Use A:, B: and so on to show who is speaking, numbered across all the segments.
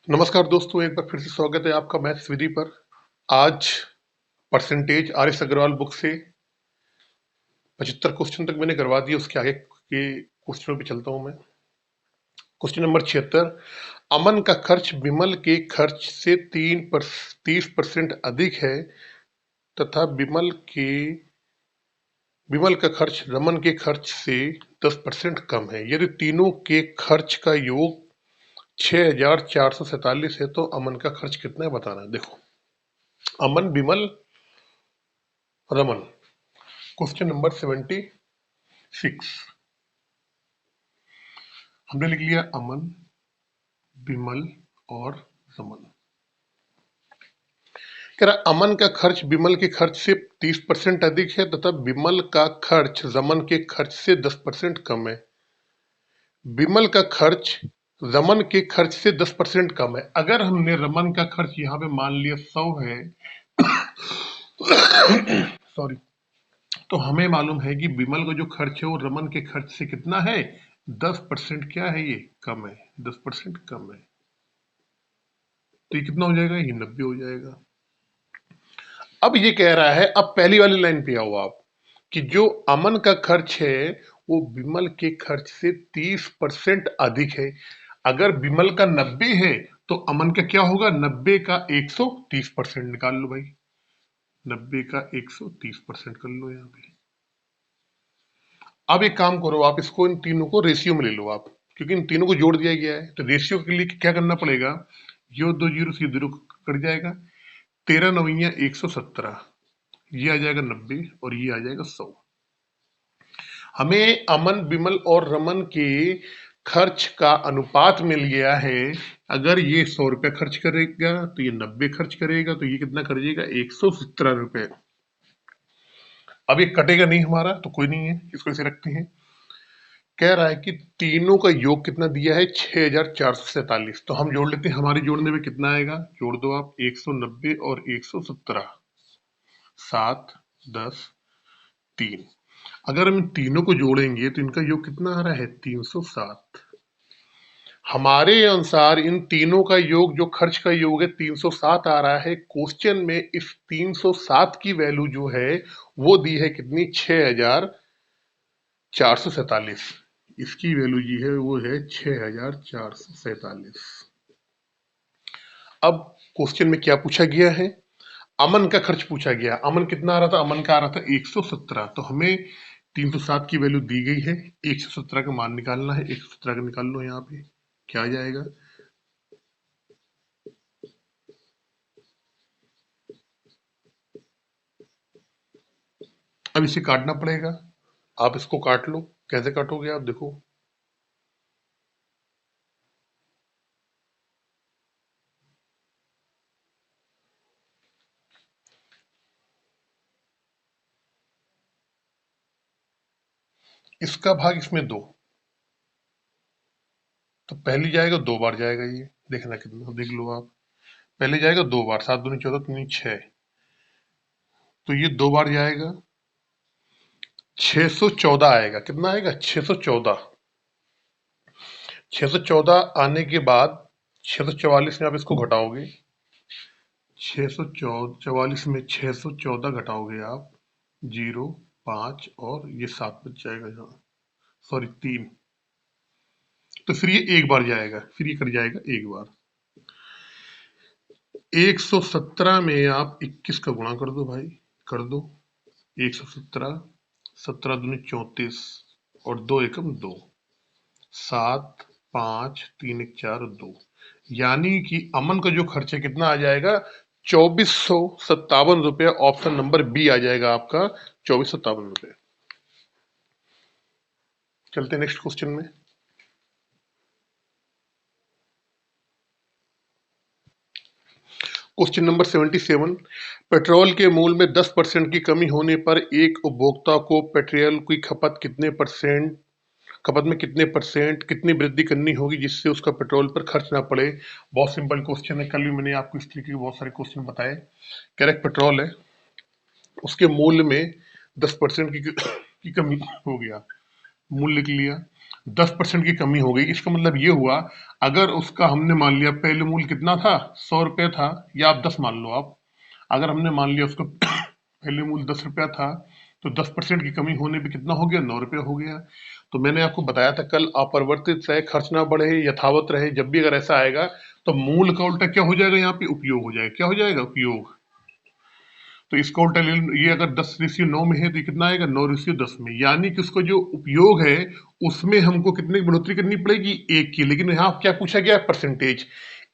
A: नमस्कार दोस्तों, एक बार फिर से स्वागत है आपका मैथ्स विधि पर। आज परसेंटेज आर.एस. अग्रवाल बुक से 75 क्वेश्चन तक मैंने करवा दिए। उसके आगे के क्वेश्चनों पे चलता हूं मैं। Question number 76। अमन का खर्च विमल के खर्च से 30% अधिक है तथा विमल का खर्च रमन के खर्च से 10% कम है। यदि तीनों के खर्च का योग 6447 है तो अमन का खर्च कितना है बताना है। देखो, अमन, विमल, रमन। क्वेश्चन नंबर 76 हमने लिख लिया अमन, विमल और रमन। कह रहा अमन का खर्च विमल के खर्च से 30% अधिक है तथा विमल का खर्च रमन के खर्च से 10% कम है। विमल का खर्च रमन के खर्च से 10% कम है। अगर हमने रमन का खर्च यहाँ पे मान लिया 100 है सॉरी, तो हमें मालूम है कि विमल का जो खर्च है वो रमन के खर्च से कितना है, 10% क्या है, ये कम है, 10% कम है। तो ये कितना हो जाएगा, ये 90 हो जाएगा। अब ये कह रहा है, अब पहली वाली लाइन पे आओ आप, कि जो अमन का खर्च है वो विमल के खर्च से 30% अधिक है। अगर विमल का 90 है तो अमन का क्या होगा, 90 का 130% निकाल लो भाई। 90 का 130% कर लो यहाँ पे। अब एक काम करो, आप इसको इन तीनों को रेशियो में ले लो आप, क्योंकि इन तीनों को जोड़ दिया गया है। तो रेशियो के लिए क्या करना पड़ेगा, यो दो जीरो से जीरो कट जाएगा, 13 नवैया 117, ये आ जाएगा 90 और ये आ जाएगा 100। हमें अमन, विमल और रमन के खर्च का अनुपात मिल गया है। अगर ये 100 रुपया खर्च करेगा तो ये 90 खर्च करेगा, तो ये कितना करिएगा, 117 रुपए। अब ये कटेगा नहीं हमारा, तो कोई नहीं है, इसको ऐसे रखते हैं। कह रहा है कि तीनों का योग कितना दिया है, 6447। तो हम जोड़ लेते हैं, हमारे जोड़ने में कितना आएगा, जोड़ दो आप, 190 और 117, 7, 10, 3। अगर हम इन तीनों को जोड़ेंगे तो इनका योग कितना आ रहा है, 307। हमारे अनुसार इन तीनों का योग, जो खर्च का योग है, 307 आ रहा है। क्वेश्चन में इस 307 की वैल्यू जो है वो दी है कितनी, 6447। इसकी वैल्यू जी है वो है 6447। अब क्वेश्चन में क्या पूछा गया है, अमन का खर्च पूछा गया। अमन कितना आ रहा था, अमन का आ रहा था 117। तो हमें 307 की वैल्यू दी गई है, 117 का मान निकालना है। 117 का निकाल लो यहाँ पे, क्या आ जाएगा, अब इसे काटना पड़ेगा। आप इसको काट लो, कैसे काटोगे आप देखो। इसका भाग इसमें दो, तो पहली जाएगा, 2 बार जाएगा, ये देखना कितना, देख लो आप। पहले जाएगा 2 बार, 7 दूनी 14, 3 6, तो ये 2 बार जाएगा, 614 आएगा। कितना आएगा, 614। 614 आने के बाद 644 में आप इसको घटाओगे, 644 में 614 घटाओगे आप, 0, 5 और ये 7 बच जाएगा यहाँ, सॉरी 3। तो फिर ये एक बार जाएगा, फिर ये कट जाएगा एक बार। 117 में आप 21 का गुणा कर दो भाई, कर दो। 117, 17 दूनी 34 और 2 एकम 2, 7, 5, 3 एक 4 2। यानी कि अमन का जो खर्च है कितना आ जाएगा, 2457 रुपये। ऑप्शन नंबर बी आ जाएगा आपका, 2457 रुपये। चलते नेक्स्ट क्वेश्चन में। Question number 77। पेट्रोल के मूल्य में 10% की कमी होने पर एक उपभोक्ता को पेट्रोल की खपत में कितनी वृद्धि करनी होगी जिससे उसका पेट्रोल पर खर्च ना पड़े। बहुत सिंपल क्वेश्चन है, कल भी मैंने आपको इस तरीके के बहुत सारे क्वेश्चन बताए। करेक्ट, पेट्रोल है, उसके मूल्य में 10% की कमी हो गया, मूल्य लिख लिया। 10% की कमी हो गई। इसका मतलब ये हुआ, अगर उसका हमने मान लिया पहले मूल्य कितना था, 100 रुपये था, या आप 10 मान लो आप, अगर हमने मान लिया उसको पहले मूल्य 10 रुपया था, तो 10% की कमी होने पे कितना हो गया, 9 रुपये हो गया। तो मैंने आपको बताया था कल, अपरिवर्तित रहे, खर्च ना बढ़े, यथावत रहे, जब भी अगर ऐसा आएगा तो मूल का उल्टा क्या हो जाएगा, यहाँ पे उपयोग हो जाएगा। क्या हो जाएगा, उपयोग। तो इसका उल्टा ले लो, ये अगर 10:9 में है तो ये कितना आएगा, 9:10 में। यानी कि उसका जो उपयोग है उसमें हमको कितने की बढ़ोतरी करनी पड़ेगी, 1 की। लेकिन यहाँ क्या पूछा गया है, परसेंटेज।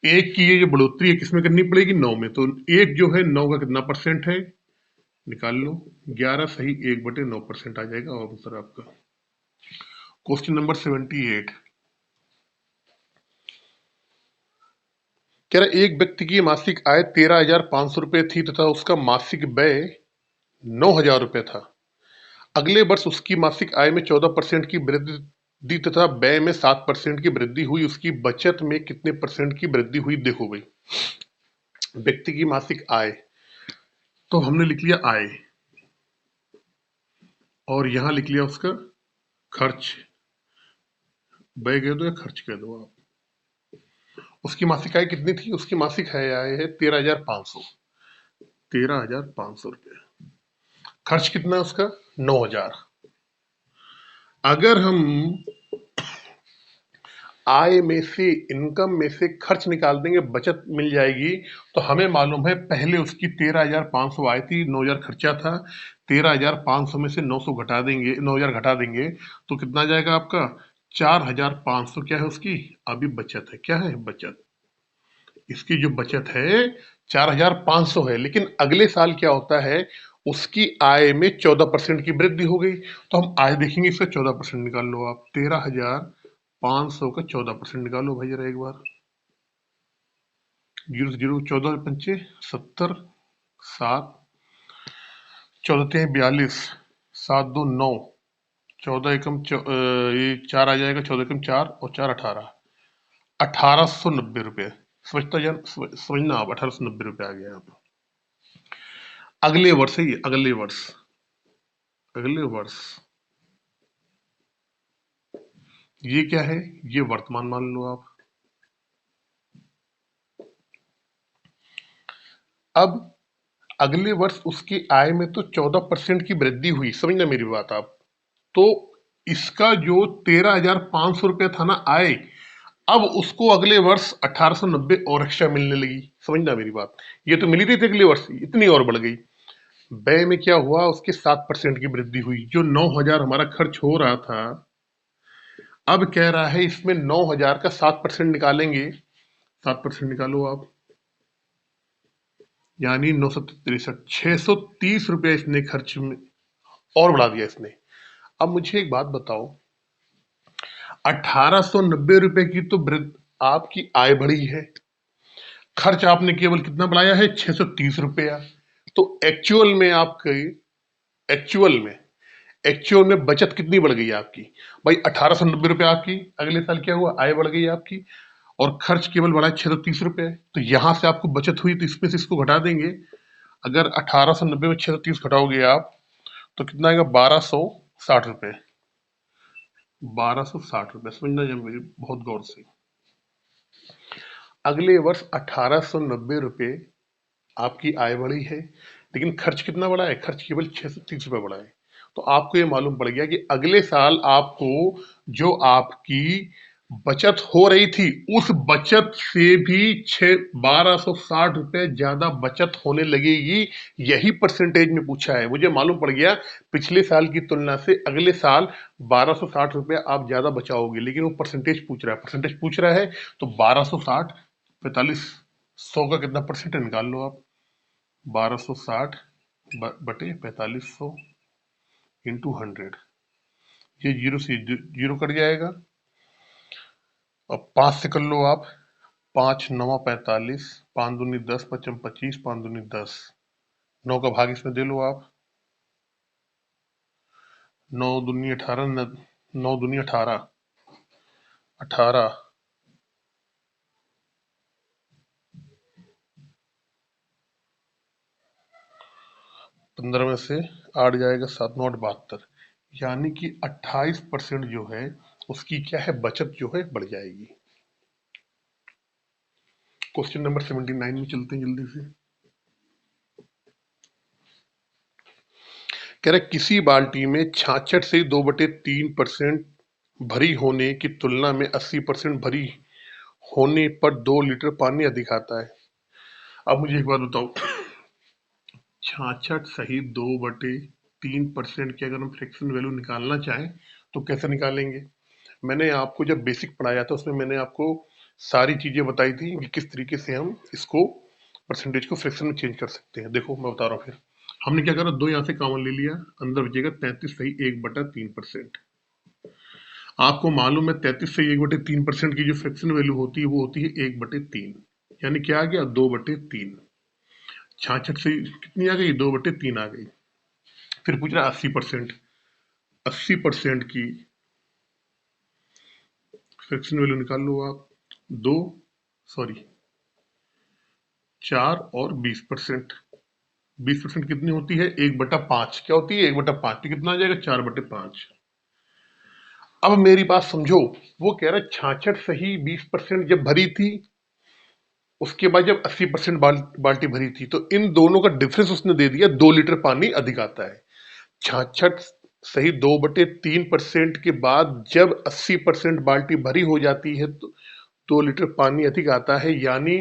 A: 1 की ये जो बढ़ोतरी है किसमें करनी पड़ेगी, 9 में। तो 1 जो है 9 का कितना परसेंट है, निकाल लो। 11 सही 1/9% आ जाएगा और आंसर आपका। क्वेश्चन नंबर 78 कह रहा है, एक व्यक्ति की मासिक आय 13,500 रुपये थी तथा उसका मासिक व्यय 9,000 रुपये था। अगले वर्ष उसकी मासिक आय में 14% की वृद्धि तथा व्यय में 7% की वृद्धि हुई। उसकी बचत में कितने परसेंट की वृद्धि हुई, देखो भाई। व्यक्ति की मासिक आय, तो हमने लिख लिया आय, और यहां लिख लिया उसका खर्च। व्यय कह दो या खर्च कह दो आप। उसकी मासिक आय कितनी थी, उसकी मासिक आय है 13,500, 13,500 रुपये। खर्च कितना है उसका, 9,000। अगर हम आय में से, इनकम में से खर्च निकाल देंगे, बचत मिल जाएगी। तो हमें मालूम है पहले उसकी 13,500 आय थी, 9,000 खर्चा था। 13,500 में से 900 घटा देंगे, 9,000 घटा देंगे, तो कितना जाएगा आपका, 4,500 क्या है उसकी अभी बचत है। क्या है, बचत। इसकी जो बचत है 4,500 है। लेकिन अगले साल क्या होता है, उसकी आय में 14% की वृद्धि हो गई। तो हम आय देखेंगे, इसका 14% निकाल लो आप। 13,500 का 14% निकालो भाई जरा एक बार। 0 0 14 पंचे 70, 7 14 3 42, 7 2 9, 14 एकम ये 4 आ जाएगा, 14 एकम 4 और 4 18, 1,890 रुपये। समझना आप, 1,890 रुपये आ गया आप। अगले वर्ष है ये, अगले वर्ष, अगले वर्ष। ये क्या है, ये वर्तमान मान लो आप। अब अगले वर्ष उसकी आय में तो 14% की वृद्धि हुई, समझना मेरी बात आप। तो इसका जो 13,500 रुपये था ना आय, अब उसको अगले वर्ष 1,890 और एक्स्ट्रा मिलने लगी। समझना मेरी बात, ये तो मिली थी अगले वर्ष, इतनी और बढ़ गई। व्यय में क्या हुआ, उसके 7% की वृद्धि हुई। जो 9,000 हमारा खर्च हो रहा था, अब कह रहा है इसमें 9,000 का 7% निकालेंगे। 7% निकालो आप, यानी 963, 630 रुपये इसने खर्च में और बढ़ा दिया इसने। अब मुझे एक बात बताओ, 1,890 रुपये की तो आपकी आय बढ़ी है, खर्च आपने केवल कितना बढ़ाया है, 630 रुपया। तो एक्चुअल में एक्चुअल में बचत कितनी बढ़ गई आपकी, भाई 1,890 रुपये आपकी। अगले साल क्या हुआ, आय बढ़ गई आपकी, और खर्च केवल बढ़ा 630 रुपये। तो यहां से आपको बचत हुई, तो इसमें से इसको घटा देंगे। अगर 1,890 में 630 घटाओगे आप, तो कितना आएगा, 1,260 रुपये। 1,260 रुपये, समझना जब मेरी बहुत गौर से। अगले वर्ष 1,890 रुपये आपकी आय बढ़ी है, लेकिन खर्च कितना बढ़ा है, खर्च केवल 630 रुपये बढ़ा है। तो आपको ये मालूम पड़ गया कि अगले साल आपको जो आपकी बचत हो रही थी, उस बचत से भी 1,260 रुपये ज्यादा बचत होने लगेगी। यही परसेंटेज में पूछा है। मुझे मालूम पड़ गया पिछले साल की तुलना से अगले साल 1,260 रुपये आप ज्यादा बचाओगे, लेकिन वो परसेंटेज पूछ रहा है, परसेंटेज पूछ रहा है। तो 1,260 45 100 का कितना परसेंट है, निकाल लो आप। 1,260 बटे 4,500 इंटू 100, ये जीरो से जीरो कट जाएगा। और 5 से कर लो आप, 5 9 45, 5 दूनी 10, 5 25, 5 दूनी 10, 9 का भाग इसमें दे लो आप। 9 दूनी 18, 9 दूनी 18, 18, 15 में से 8 जाएगा, 7 9 8 72, यानी कि 28% जो है उसकी क्या है, बचत जो है बढ़ जाएगी। क्वेश्चन नंबर 79 में चलते हैं जल्दी से। कह रहा है किसी बाल्टी में 66 से 2/3% भरी होने की तुलना में 80% भरी होने पर 2 लीटर पानी अधिक आता है। अब मुझे एक बात बताओ, 66 सही 2/3% की अगर हम फ्रैक्शन वैल्यू निकालना चाहें तो कैसे निकालेंगे? मैंने आपको जब बेसिक पढ़ाया था उसमें मैंने आपको सारी चीजें बताई थी कि किस तरीके से हम इसको परसेंटेज को फ्रैक्शन में चेंज कर सकते हैं। देखो मैं बता रहा हूँ फिर। हमने क्या करा, 2 यहाँ से कॉमन ले लिया, अंदर बचेगा 33 सही 1/3%। आपको मालूम है 33 सही 1/3% की जो फ्रैक्शन वैल्यू होती है वो होती है 1/3, यानी क्या आ गया 2/3। 66 से कितनी आ गई, 2/3 आ गई। फिर पूछ रहा 80%, 80% की फ्रैक्शन वैल्यू निकाल लो आप। दो सॉरी 4 और 20%। 20% कितनी होती है, 1/5। क्या होती है, 1/5। तो कितना आ जाएगा, 4/5। अब मेरी बात समझो, वो कह रहा है 66 सही 20% जब भरी थी, उसके बाद जब 80% बाल्टी भरी थी, तो इन दोनों का डिफरेंस उसने दे दिया, 2 लीटर पानी अधिक आता है। 66 सही 2/3% के बाद जब 80% बाल्टी भरी हो जाती है तो 2 लीटर पानी अधिक आता है, यानी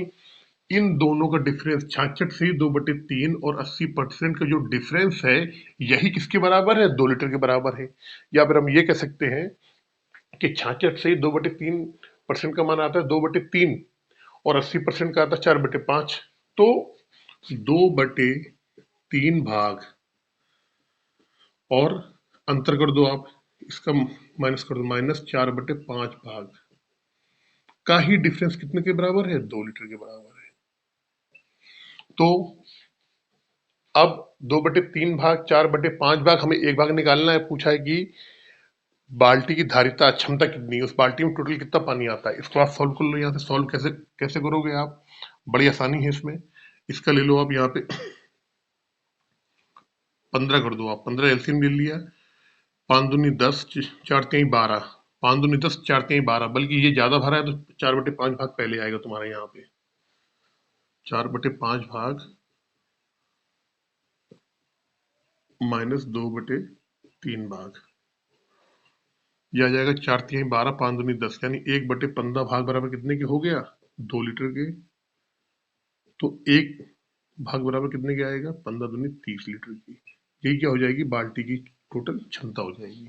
A: इन दोनों का डिफरेंस 66 से 2/3 और 80% का जो डिफरेंस है, यही किसके बराबर है, 2 लीटर के बराबर है। या फिर हम ये कह सकते हैं कि 66 से 2/3% का मान आता है 2/3 और 80% का आता है 4/5। तो 2/3 भाग और अंतर कर दो आप, इसका माइनस कर दो, -4/5 भाग का ही डिफरेंस कितने के बराबर है, 2 लीटर के बराबर है। तो अब 2/3 भाग 4/5 भाग, हमें एक भाग निकालना है। पूछा है कि बाल्टी की धारिता क्षमता कितनी है, उस बाल्टी में टोटल कितना पानी आता है। इसको आप सॉल्व कर लो। यहाँ से सॉल्व कैसे कैसे करोगे आप, बड़ी आसानी है इसमें। इसका ले लो आप यहाँ पे 15 कर दो आप, 15 एलसीएम ले लिया। 5 दूनी 10, 4 तिहाई 12, 5 दूनी 10, 4 तिहाई 12, बल्कि ये ज्यादा भरा है तो 4/5 भाग पहले आएगा तुम्हारे यहाँ पे। 4/5 भाग -2/3 भाग, यह आ जाएगा 4 तिहाई 12, 5 दूनी 10, यानी 1/15 भाग बराबर कितने के हो गया, 2 लीटर के। तो एक भाग बराबर कितने के आएगा, 15 दूनी 30 लीटर की। यही क्या हो जाएगी, बाल्टी की टोटल क्षमता हो जाएगी।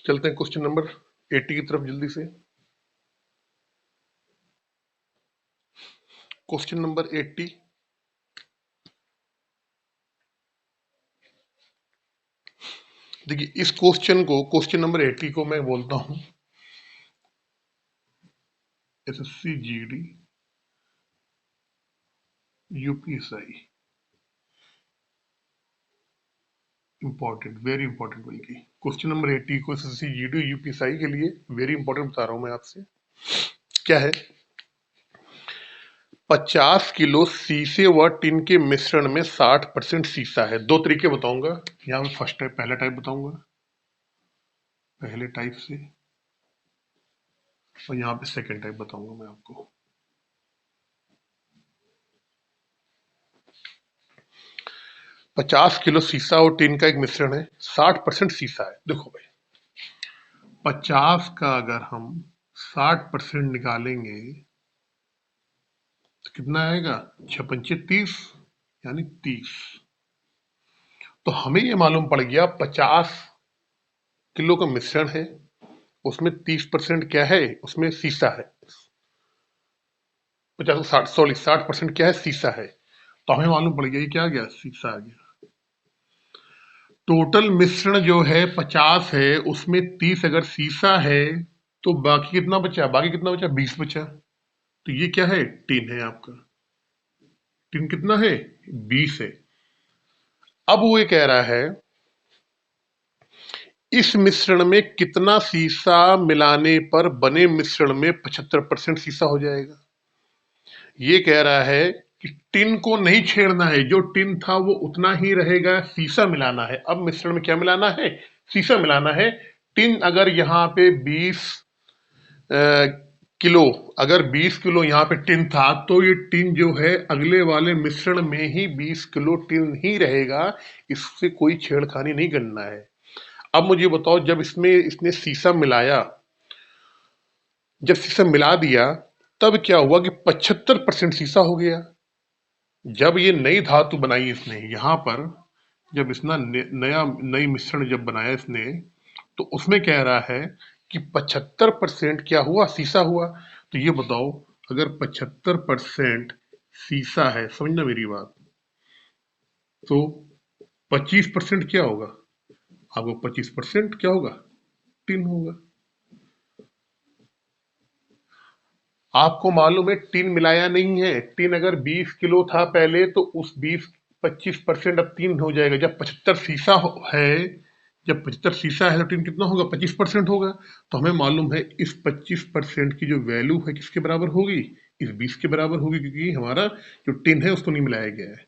A: चलते हैं क्वेश्चन नंबर 80 की तरफ जल्दी से। क्वेश्चन नंबर 80, देखिए इस क्वेश्चन को, क्वेश्चन नंबर 80 को मैं बोलता हूं SSC GD UPSI important, very important. बल्कि क्वेश्चन नंबर 80 को एसएससी जीडी यूपीएसआई के लिए वेरी इंपॉर्टेंट बता रहा हूं मैं आपसे। क्या है, 50 किलो शीशे व टिन के मिश्रण में 60% शीशा है। दो तरीके बताऊंगा, यहाँ मैं फर्स्ट टाइप, पहला टाइप बताऊंगा, पहले टाइप से, और यहाँ पे सेकंड टाइप बताऊंगा मैं आपको। 50 किलो शीशा और टिन का एक मिश्रण है, 60% शीशा है। देखो भाई, 50 का अगर हम 60% निकालेंगे तो कितना आएगा, 6×5 = 30, यानी 30। तो हमें ये मालूम पड़ गया 50 किलो का मिश्रण है, उसमें 30% क्या है, उसमें शीशा है। 60% क्या है, शीशा है। तो हमें मालूम पड़ गया ये क्या आ गया, शीशा आ गया। टोटल मिश्रण जो है 50 है, उसमें 30 अगर शीशा है तो बाकी कितना बचा, बाकी कितना बचा, 20 बचा। तो ये क्या है, टिन है आपका। टिन कितना है, 20 है। अब वो ये कह रहा है इस मिश्रण में कितना शीशा मिलाने पर बने मिश्रण में 75% शीशा हो जाएगा। ये कह रहा है कि टिन को नहीं छेड़ना है, जो टिन था वो उतना ही रहेगा, शीशा मिलाना है। अब मिश्रण में क्या मिलाना है? शीशा मिलाना है। टिन अगर यहाँ पे 20 किलो, अगर 20 किलो यहाँ पे टिन था, तो ये टिन जो है अगले वाले मिश्रण में ही 20 किलो टिन ही रहेगा, इससे कोई छेड़खानी नहीं करना है। अब मुझे बताओ, जब इसमें इसने शीशा मिलाया, जब शीशा मिला दिया, तब क्या हुआ कि 75% शीशा हो गया। जब ये नई धातु बनाई इसने यहां पर, जब इसना नई मिश्रण जब बनाया इसने, तो उसमें कह रहा है कि 75% क्या हुआ? शीशा हुआ। तो ये बताओ, अगर 75% शीशा है, समझना मेरी बात, तो 25% क्या होगा? आपको 25% क्या होगा? टिन होगा। आपको मालूम है टिन मिलाया नहीं है। टिन अगर 20 किलो था पहले, तो उस 25% अब 3 हो जाएगा। जब 75 शीशा है, जब 75 शीशा है तो टिन कितना होगा? 25% होगा। तो हमें मालूम है इस 25% की जो वैल्यू है किसके बराबर होगी? इस 20 के बराबर होगी, क्योंकि हमारा जो टिन है उसको नहीं मिलाया गया है।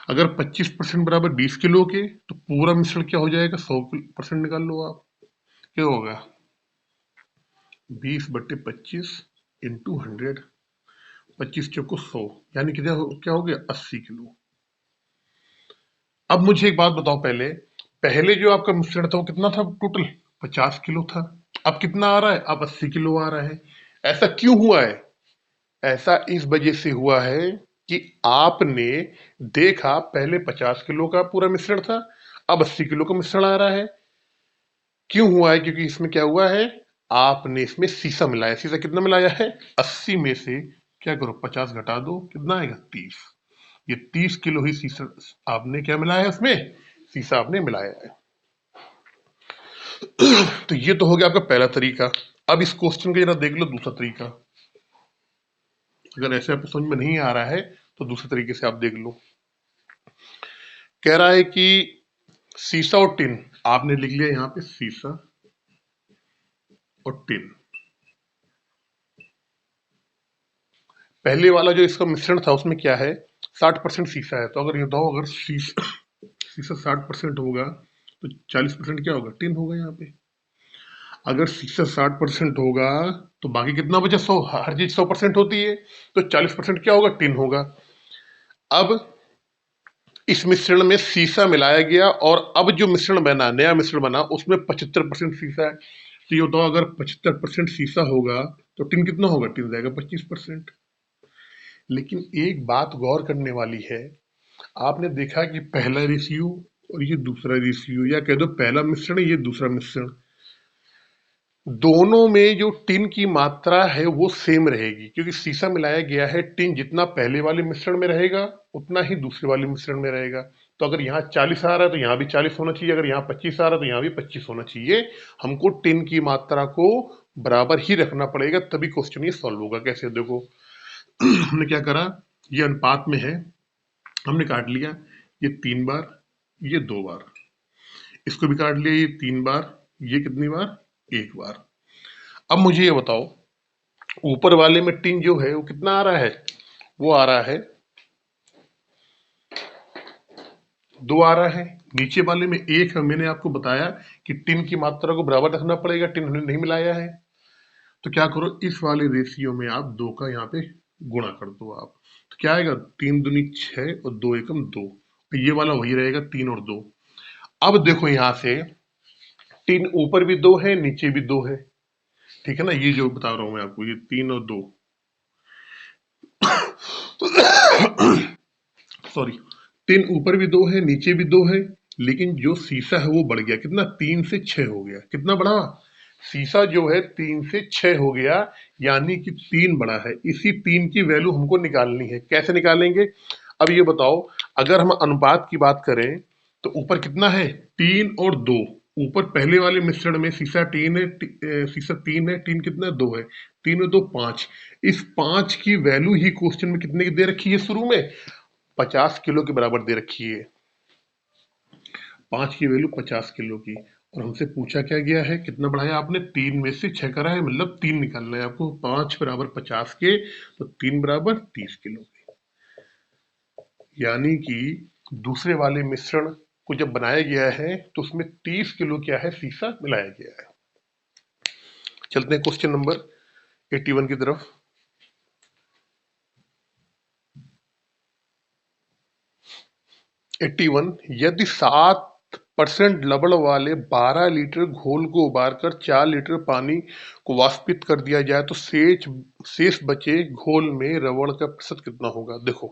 A: अगर 25% बराबर 20 किलो के, तो पूरा मिश्रण क्या हो जाएगा? 100% निकाल लो आप। क्या होगा? 20/25 इंटू 100, 25 चौको 100, यानी कि क्या हो गया? 80 किलो। अब मुझे एक बात बताओ, पहले पहले जो आपका मिश्रण था वो कितना था टोटल? 50 किलो था। अब कितना आ रहा है? अब 80 किलो आ रहा है। ऐसा क्यों हुआ है? ऐसा इस वजह से हुआ है कि आपने देखा पहले 50 किलो का पूरा मिश्रण था, अब 80 किलो का मिश्रण आ रहा है। क्यों हुआ है? क्योंकि इसमें क्या हुआ है, आपने इसमें शीशा मिलाया। शीशा कितना मिलाया है? 80 में से क्या करो, 50 घटा दो, कितना आएगा? 30। ये 30 किलो ही शीशा आपने क्या मिलाया है उसमें? शीशा आपने मिलाया है। तो ये तो हो गया आपका पहला तरीका। अब इस क्वेश्चन का जरा देख लो दूसरा तरीका। अगर ऐसे आपको समझ में नहीं आ रहा है तो दूसरे तरीके से आप देख लो। कह रहा है कि शीशा और टिन, आपने लिख लिया यहाँ पे शीशा और टिन। पहले वाला जो इसका मिश्रण था उसमें क्या है? 60% शीशा है। तो अगर ये बताओ, अगर शीशा शीशा 60% होगा, तो 40% क्या होगा? टिन होगा यहाँ पे। अगर शीशा 60% होगा, तो बाकी कितना बचा? 100। हर चीज 100% होती है, तो 40% क्या होगा? टिन होगा। अब इस मिश्रण में शीशा मिलाया गया, और अब जो मिश्रण बना, नया मिश्रण बना, उसमें 75% शीशा है। तो ये बताओ, अगर 75% शीशा होगा, तो टिन कितना होगा? टिन रहेगा 25%। लेकिन एक बात गौर करने वाली है, आपने देखा कि पहला रेशियो और ये दूसरा रेशियो, या कह दो पहला मिश्रण ये दूसरा मिश्रण, दोनों में जो टिन की मात्रा है वो सेम रहेगी, क्योंकि शीशा मिलाया गया है। टिन जितना पहले वाले मिश्रण में रहेगा, उतना ही दूसरे वाले मिश्रण में रहेगा। तो अगर यहाँ 40 आ रहा है, तो यहाँ भी 40 होना चाहिए। अगर यहाँ 25 आ रहा है, तो यहाँ भी 25 होना चाहिए। हमको टिन की मात्रा को बराबर ही रखना पड़ेगा, तभी क्वेश्चन ये सॉल्व होगा। कैसे? देखो, हमने क्या करा, ये अनुपात में है, हमने काट लिया। ये 3 बार, ये 2 बार, इसको भी काट लिया। ये 3 बार, ये कितनी बार? 1 बार। अब मुझे ये बताओ, ऊपर वाले में टिन जो है वो कितना आ रहा है? वो आ रहा है 2 आ रहा है। नीचे वाले में 1 है। मैंने आपको बताया कि टिन की मात्रा को बराबर रखना पड़ेगा, टिन हमने नहीं मिलाया है। तो क्या करो, इस वाले रेशियो में आप 2 का यहाँ पे गुणा कर दो आप। तो क्या आएगा? 3 दूनी 6 और 2 एकम 2। ये वाला वही रहेगा, 3 और 2। अब देखो यहां से, टिन ऊपर भी 2 है, नीचे भी 2 है। ठीक है ना? ये जो बता रहा हूं मैं आपको, ये 3 और 2, सॉरी, 3 ऊपर भी 2 है, नीचे भी 2 है। लेकिन जो शीशा है वो बढ़ गया। कितना? 3 से 6 हो गया। कितना बढ़ा? शीशा जो है 3 से 6 हो गया, यानी कि 3 बड़ा है। इसी 3 की वैल्यू हमको निकालनी है। कैसे निकालेंगे? अब ये बताओ, अगर हम अनुपात की बात करें, तो ऊपर कितना है? 3 और 2। ऊपर पहले वाले मिश्रण में शीशा 3 है, शीशा 3 है, टिन कितना है? 2 है। 3 और 2 5। इस 5 की वैल्यू ही क्वेश्चन में कितने की दे रखी है? शुरू में 50 किलो के बराबर दे रखी है। 5 की वैल्यू 50 किलो की। और हमसे पूछा क्या गया है? कितना बढ़ाया आपने? 3 में से 6 करा है, मतलब 3 निकालना है आपको। 5 बराबर 50 के, तो 3 बराबर 30 किलो के। यानी कि दूसरे वाले मिश्रण को जब बनाया गया है तो उसमें 30 किलो क्या है, सीसा मिलाया गया है। चलते हैं क्वेश्चन नंबर 81 की तरफ। 81, यदि 7% लवण वाले 12 लीटर घोल को उबालकर 4 लीटर पानी को वाष्पित कर दिया जाए तो शेष बचे घोल में लवण का प्रतिशत कितना होगा। देखो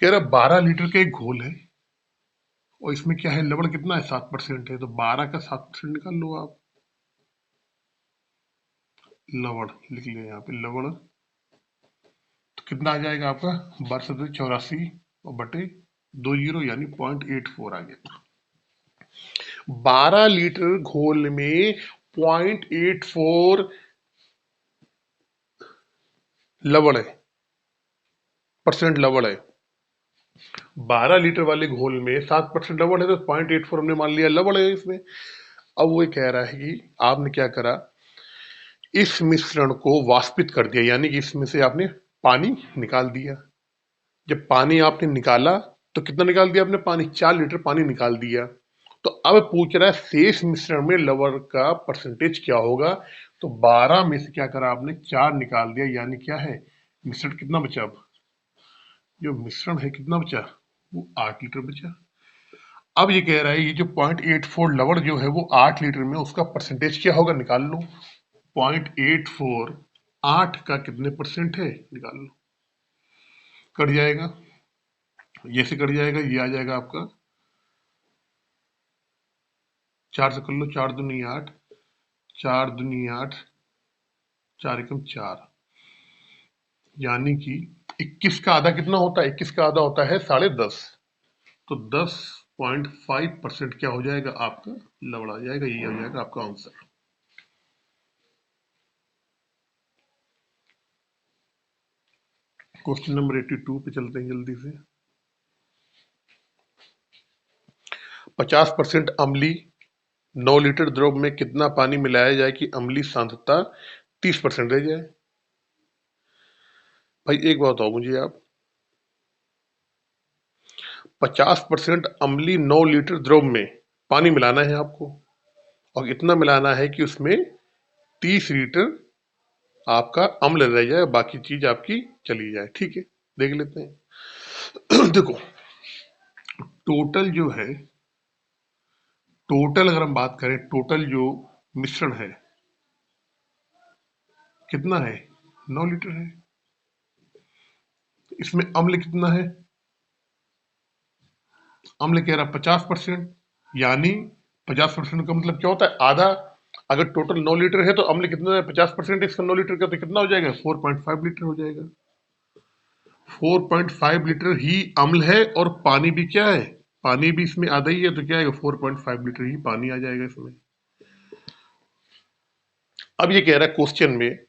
A: कह रहा 12 लीटर का एक घोल है और इसमें क्या है, लवण कितना है, 7% है, तो 12 का 7% निकाल लो आप। लवण लिख लिया यहाँ पे, लवण तो कितना आ जाएगा आपका, 1284 और बटे 20 यानी 0.84 आ गया। 12 लीटर घोल में 0.84 लवण है, परसेंट लवण है। 12 लीटर वाले घोल में 7% लवण है तो 0.84 हमने मान लिया लवण है इसमें। अब वो कह रहा है कि आपने क्या करा, इस मिश्रण को वाष्पित कर दिया, यानी कि इसमें से आपने पानी निकाल दिया। जब पानी आपने निकाला तो कितना निकाल दिया आपने पानी, 4 लीटर पानी निकाल दिया। तो अब पूछ रहा है शेष मिश्रण में लवण का परसेंटेज क्या होगा। तो 12 में से क्या करा आपने, 4 निकाल दिया, यानी क्या है, मिश्रण कितना बचा, अब जो मिश्रण है कितना बचा, वो 8 लीटर बचा। अब ये कह रहा है ये जो 0.84 लवण जो है वो 8 लीटर में, उसका परसेंटेज क्या होगा, निकाल लो। 0.84 8 का कितने परसेंट है, निकाल लो। कट जाएगा, ये से कट जाएगा, ये आ जाएगा आपका 4 से कर लो, 4 दूनी 8, 4 दूनी 8, 4 एकम 4, यानी कि 21 का आधा कितना होता है, 21 का आधा होता है 10.5, तो 10.5% क्या हो जाएगा आपका, लवण आ जाएगा, ये आ जाएगा आपका आंसर। क्वेश्चन नंबर 82 पे चलते हैं जल्दी से। 50% अम्ली 9 लीटर द्रव में कितना पानी मिलाया जाए कि अम्लीय सांद्रता 30% रह जाए। भाई एक बात बताओ मुझे आप, 50% अम्लीय 9 लीटर द्रव में पानी मिलाना है आपको, और इतना मिलाना है कि उसमें 30 लीटर आपका अम्ल रह जाए, बाकी चीज आपकी चली जाए। ठीक है, देख लेते हैं। देखो टोटल जो है, टोटल अगर हम बात करें, टोटल जो मिश्रण है कितना है, 9 लीटर है। इसमें अम्ल कितना है, अम्ल कह रहा 50%, यानी 50% का मतलब क्या होता है, आधा। अगर टोटल 9 लीटर है तो अम्ल कितना है, 50% इसका 9 लीटर का, तो कितना हो जाएगा, 4.5 लीटर हो जाएगा। 4.5 लीटर ही अम्ल है और पानी भी क्या है, पानी भी इसमें आधा ही है, तो क्या आएगा, 4.5 लीटर ही पानी आ जाएगा इसमें। अब ये कह रहा है क्वेश्चन में,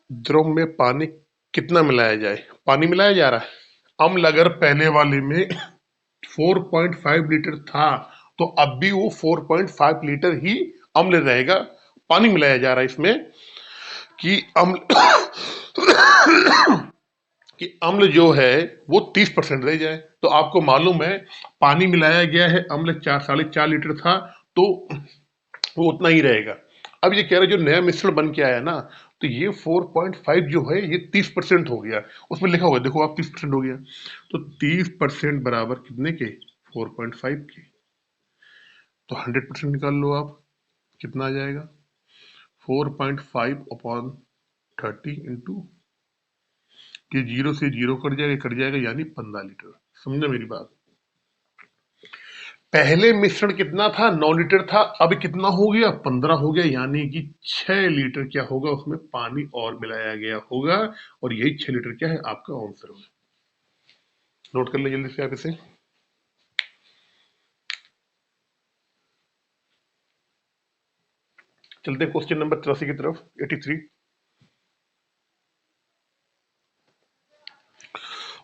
A: द्रव में पानी कितना मिलाया जाए, पानी मिलाया जा रहा है। अम्ल अगर पहले वाले में 4.5 लीटर था तो अब भी वो 4.5 लीटर ही अम्ल रहेगा। पानी मिलाया जा रहा है इसमें कि अम्ल कि अम्ल जो है वो 30% रह जाए। तो आपको मालूम है पानी मिलाया गया है, अम्ल 4.5 लीटर था, तो वो उतना ही रहेगा। अब ये कह रहे जो नया मिश्रण बन के आया ना, तो ये 4.5 जो है ये 30% हो गया। उसमें लिखा हुआ है देखो आप, 30% हो गया, तो 30% बराबर कितने के, 4.5 के। तो 100% निकाल लो आप, कितना आ जाएगा, 4.5 अपॉन 30 इंटू, ये 0 से 0 कट जाएगा, यानी 15 लीटर। समझना मेरी बात, पहले मिश्रण कितना था, 9 लीटर था, अब कितना हो गया, 15 हो गया, यानी कि 6 लीटर क्या होगा, उसमें पानी और मिलाया गया होगा, और यही 6 लीटर क्या है आपका आंसर होगा। नोट कर ले जल्दी से आप इसे। चलते हैं क्वेश्चन नंबर 83 की तरफ, 83।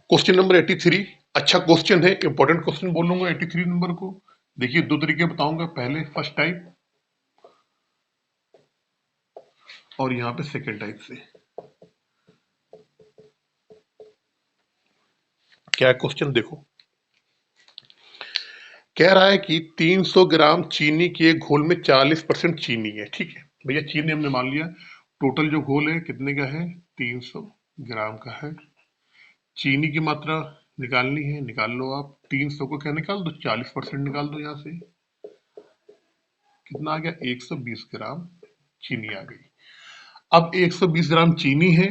A: क्वेश्चन नंबर 83 अच्छा क्वेश्चन है, इंपॉर्टेंट क्वेश्चन बोलूंगा 83 नंबर को। देखिए दो तरीके बताऊंगा, पहले फर्स्ट टाइप और यहाँ पे सेकेंड टाइप से। क्या है क्वेश्चन देखो। कह रहा है कि 300 ग्राम चीनी के घोल में 40% चीनी है। ठीक है भैया, चीनी हमने मान लिया। टोटल जो घोल है कितने का है? 300 ग्राम का है। चीनी की मात्रा निकालनी है, निकाल लो आप। 300 को क्या निकाल दो, 40% निकाल दो। यहाँ से कितना आ गया? 120 ग्राम चीनी आ गई। अब 120 ग्राम चीनी है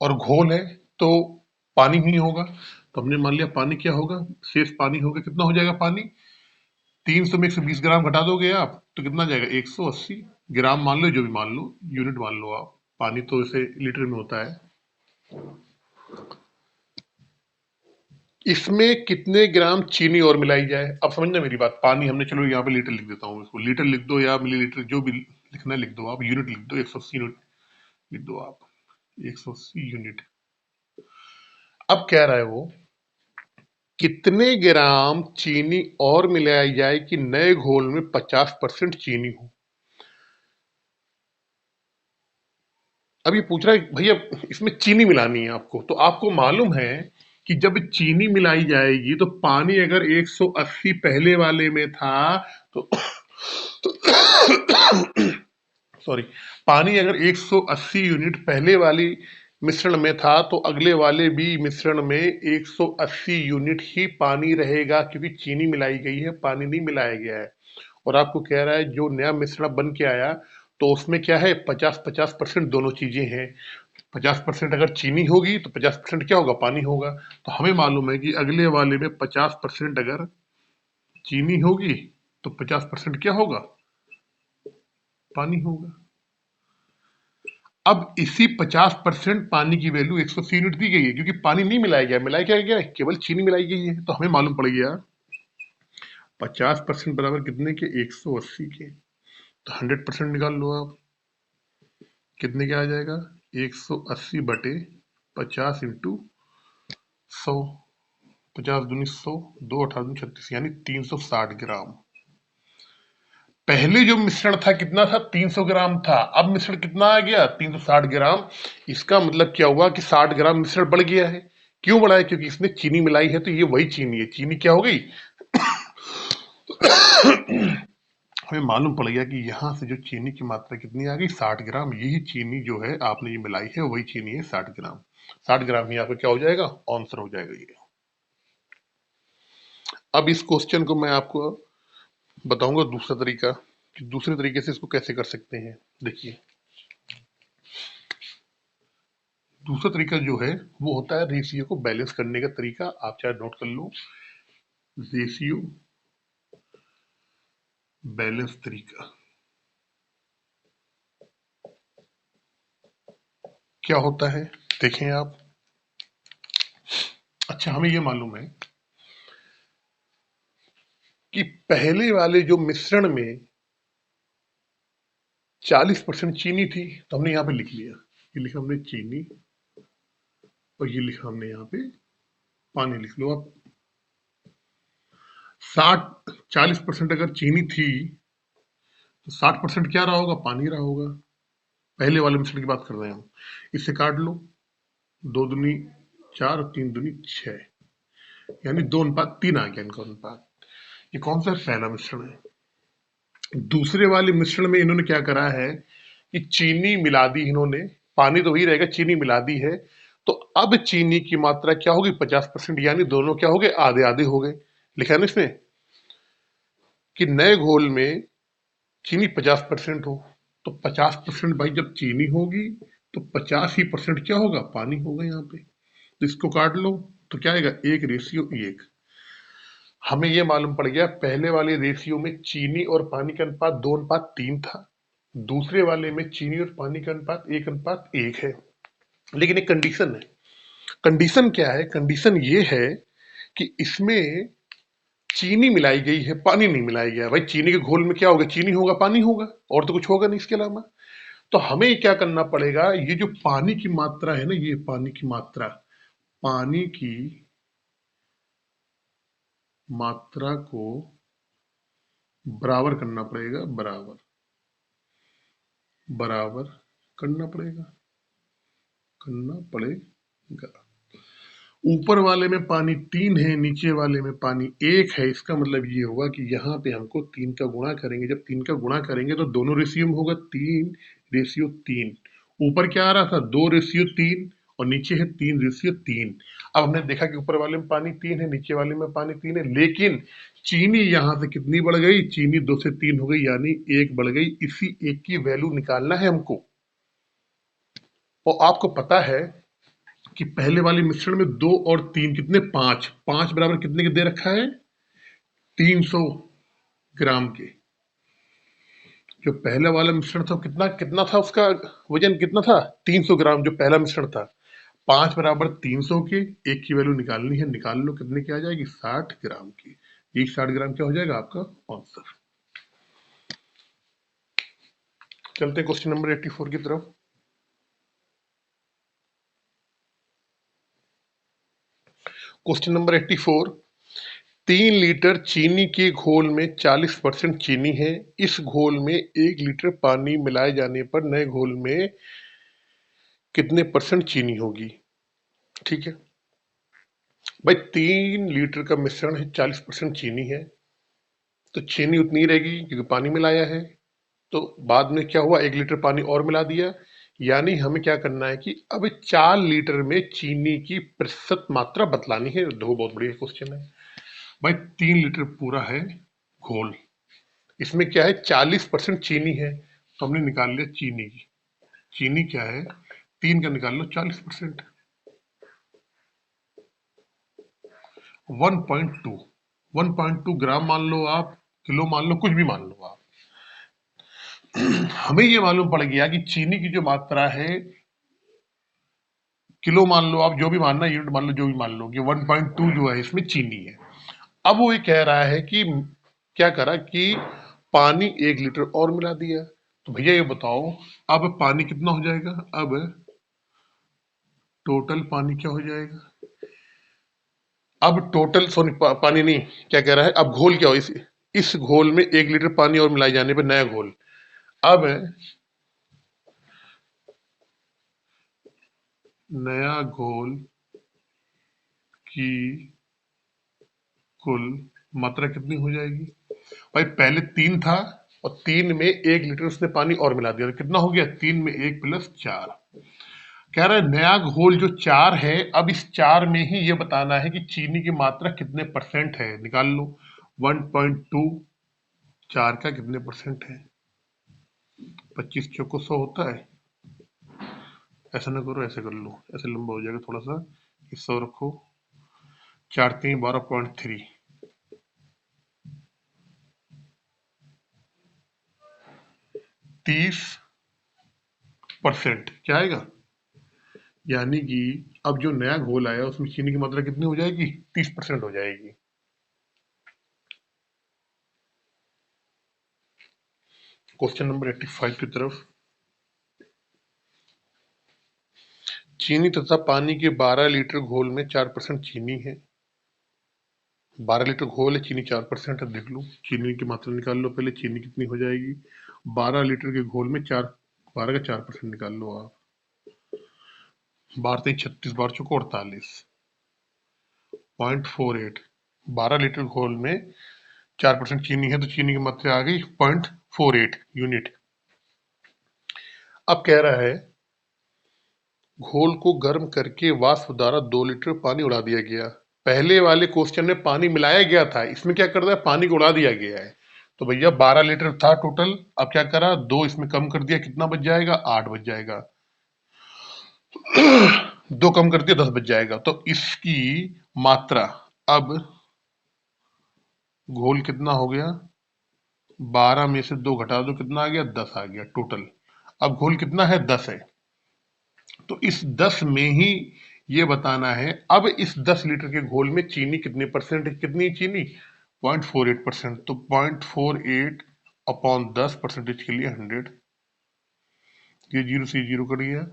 A: और घोल है, तो पानी ही होगा। तो हमने मान लिया पानी क्या होगा, शेष पानी होगा। कितना हो जाएगा पानी? 300 में 120 ग्राम घटा दोगे आप तो कितना जाएगा? 180 ग्राम मान लो, जो भी मान लो, यूनिट मान लो आप। पानी तो इसे लीटर में होता है। इसमें कितने ग्राम चीनी और मिलाई जाए? अब समझना मेरी बात। पानी हमने, चलो यहाँ पे लीटर लिख देता हूँ, इसको लीटर लिख दो या मिलीलीटर, जो भी लिखना है लिख दो आप। यूनिट लिख दो, 180 यूनिट लिख दो आप, 180 यूनिट। अब कह रहा है वो कितने ग्राम चीनी और मिलाई जाए कि नए घोल में 50% चीनी हो। अब ये पूछ रहा है भैया इसमें चीनी मिलानी है आपको, तो आपको मालूम है कि जब चीनी मिलाई जाएगी तो पानी अगर 180 पहले वाले में था तो सॉरी, पानी अगर 180 यूनिट पहले वाली मिश्रण में था तो अगले वाले भी मिश्रण में 180 यूनिट ही पानी रहेगा, क्योंकि चीनी मिलाई गई है, पानी नहीं मिलाया गया है। और आपको कह रहा है जो नया मिश्रण बन के आया तो उसमें क्या है, 50-50% दोनों चीजें हैं। 50% अगर चीनी होगी तो 50% क्या होगा, पानी होगा। तो हमें मालूम है कि अगले वाले में 50% अगर चीनी होगी तो 50% क्या होगा, पानी होगा। अब इसी 50% पानी की वैल्यू 180 यूनिट दी गई है, क्योंकि पानी नहीं मिलाया गया। मिलाया क्या गया है, केवल चीनी मिलाई गई है। तो हमें मालूम पड़ गया 50% बराबर कितने के, 180 के। तो 100% निकाल लो आप, कितने का आ जाएगा, 180 बटे 50 इंटू 100। 50 दूनी 100, 2 18 दूनी 36, यानी 360 ग्राम। पहले जो मिश्रण था कितना था, 300 ग्राम था। अब मिश्रण कितना आ गया, 360 ग्राम। इसका मतलब क्या हुआ कि 60 ग्राम मिश्रण बढ़ गया है। क्यों बढ़ा है, क्योंकि इसमें चीनी मिलाई है, तो ये वही चीनी है। चीनी क्या हो गई, हमें मालूम पड़ गया कि यहाँ से जो चीनी की मात्रा कितनी आ गई, 60 ग्राम। यही चीनी जो है आपने ये मिलाई है वही चीनी है, 60 ग्राम। 60 ग्राम यहाँ पे क्या हो जाएगा, आंसर हो जाएगा ये। अब इस क्वेश्चन को मैं आपको बताऊंगा दूसरा तरीका, कि दूसरे तरीके से इसको कैसे कर सकते हैं। देखिए, दूसरा तरीका जो है वो होता है रेशियो को बैलेंस करने का तरीका। आप चाहे नोट कर लो, रेशियो बैलेंस तरीका क्या होता है, देखें आप। अच्छा, हमें ये मालूम है कि पहले वाले जो मिश्रण में 40% चीनी थी, तो हमने यहाँ पे लिख लिया, ये लिखा हमने चीनी, और ये लिखा हमने यहाँ पे पानी। लिख लो आप। 40% अगर चीनी थी तो 60% क्या रहा होगा, पानी रहा होगा। पहले वाले मिश्रण की बात कर रहे हैं हम। इससे काट लो, 2 दूनी 4 और 3 दूनी 6, यानी 2:3 आ गया इनका अनुपात। ये कौन सा पहला मिश्रण है। दूसरे वाले मिश्रण में इन्होंने क्या करा है कि चीनी मिला दी इन्होंने, पानी तो वही रहेगा, चीनी मिला दी है। तो अब चीनी की मात्रा क्या होगी, 50%, यानी दोनों क्या हो गए, आधे आधे हो गए। लिखा है ना इसमें कि नए घोल में चीनी 50% हो, तो 50% भाई जब चीनी होगी तो 50% क्या होगा, पानी होगा यहाँ पे। तो इसको काट लो, तो क्या आएगा, 1:1। हमें ये मालूम पड़ गया पहले वाले रेशियो में चीनी और पानी का अनुपात 2:3 था। दूसरे वाले में चीनी और पानी का अनुपात 1:1 है। लेकिन एक कंडीशन है। कंडीशन क्या है, कंडीशन ये है कि इसमें चीनी मिलाई गई है, पानी नहीं मिलाया गया। भाई चीनी के घोल में क्या होगा, चीनी होगा, पानी होगा, और तो कुछ होगा नहीं इसके अलावा। तो हमें क्या करना पड़ेगा, ये जो पानी की मात्रा है ना, ये पानी की मात्रा, पानी की मात्रा को बराबर करना पड़ेगा, बराबर बराबर करना पड़ेगा, करना पड़ेगा। ऊपर वाले में पानी 3 है, नीचे वाले में पानी 1 है। इसका मतलब ये हुआ कि यहाँ पे हमको 3 का गुणा करेंगे। जब 3 का गुणा करेंगे तो दोनों रेशियो में होगा 3:3। ऊपर क्या आ रहा था 2:3 और नीचे है 3:3। अब हमने देखा कि ऊपर वाले में पानी 3 है, नीचे वाले में पानी 3 है, लेकिन चीनी यहाँ से कितनी बढ़ गई, चीनी 2 से 3 हो गई, यानी 1 बढ़ गई। इसी 1 की वैल्यू निकालना है हमको। और आपको पता है कि पहले वाले मिश्रण में 2 और 3 कितने, 5, 5 बराबर कितने के दे रखा है, 300 ग्राम के। जो पहला वाला मिश्रण था कितना कितना था, उसका वजन कितना था, 300 ग्राम, जो पहला मिश्रण था। 5 बराबर 300 के, एक की वैल्यू निकालनी है, निकाल लो कितने की आ जाएगी, 60 ग्राम की। ये 60 ग्राम क्या हो जाएगा आपका आंसर। चलते हैं क्वेश्चन नंबर 84 की तरफ। क्वेश्चन नंबर 84, 3 लीटर चीनी के घोल में 40% चीनी है। इस घोल में 1 लीटर पानी मिलाए जाने पर नए घोल में कितने परसेंट चीनी होगी। ठीक है भाई, 3 लीटर का मिश्रण है, 40% चीनी है, तो चीनी उतनी ही रहेगी क्योंकि पानी मिलाया है। तो बाद में क्या हुआ, 1 लीटर पानी और मिला दिया, यानी हमें क्या करना है कि अब 4 लीटर में चीनी की प्रतिशत मात्रा बतलानी है। दो बहुत बढ़िया क्वेश्चन है भाई। 3 लीटर पूरा है घोल, इसमें क्या है 40% चीनी है, तो हमने निकाल लिया चीनी की। चीनी क्या है, 3 का निकाल लो 40%, 1.2, 1.2 ग्राम मान लो आप, किलो मान लो, कुछ भी मान लो आप। हमें ये मालूम पड़ गया कि चीनी की जो मात्रा है, किलो मान लो आप, जो भी मानना, यूनिट मान लो, जो भी मान लो, कि 1.2 जो है इसमें चीनी है। अब वो ये कह रहा है कि क्या करा कि पानी 1 लीटर और मिला दिया। तो भैया ये बताओ अब पानी कितना हो जाएगा, अब टोटल पानी क्या हो जाएगा। अब टोटल सॉरी पानी नहीं, क्या कह रहा है, अब घोल क्या हो, इस घोल में 1 लीटर पानी और मिलाए जाने पर नया घोल। अब नया घोल की कुल मात्रा कितनी हो जाएगी। भाई पहले 3 था और 3 में 1 लीटर उसने पानी और मिला दिया, तो कितना हो गया, 3 में 1 प्लस 4। कह रहा है नया घोल जो 4 है, अब इस 4 में ही ये बताना है कि चीनी की मात्रा कितने परसेंट है, निकाल लो। 1.2 4 का कितने परसेंट है, 25 चौको 100 होता है। ऐसा ना करो, ऐसे कर लो, ऐसे लंबा हो जाएगा थोड़ा सा, 100 रखो, 4×3 12.3, 30% क्या आएगा, यानी कि अब जो नया घोल आया उसमें चीनी की मात्रा कितनी हो जाएगी, 30% हो जाएगी। क्वेश्चन नंबर 85 की तरफ। चीनी तथा पानी के 12 लीटर घोल में 4% चीनी है। 12 लीटर घोल है, चीनी 4% है, देख लो चीनी की मात्रा निकाल लो पहले, चीनी कितनी हो जाएगी। 12 लीटर के घोल में 12 का 4% निकाल लो आप, 12×3 = 36, 12×4 = 48, 0.48। 12 लीटर घोल में 4% चीनी है, तो चीनी की मात्रा आ गई 0.48 यूनिट। अब कह रहा है घोल को गर्म करके वाष्प द्वारा 2 लीटर पानी उड़ा दिया गया। पहले वाले क्वेश्चन में पानी मिलाया गया था, इसमें क्या कर रहा है, पानी को उड़ा दिया गया है। तो भैया 12 लीटर था टोटल, अब क्या करा, 2 इसमें कम कर दिया, कितना बच जाएगा, 8 बच जाएगा। 2 कम कर दिया, 10 बच जाएगा। तो इसकी मात्रा, अब घोल कितना हो गया, 12 में से 2 घटा दो, कितना आ गया, 10 आ गया टोटल। अब घोल कितना है, 10 है, तो इस 10 में ही ये बताना है। अब इस 10 लीटर के घोल में चीनी कितने परसेंट है, कितनी चीनी, 0.48%। तो 0.48 अपॉन 10 परसेंटेज के लिए 100, ये 0 से 0 कट गया,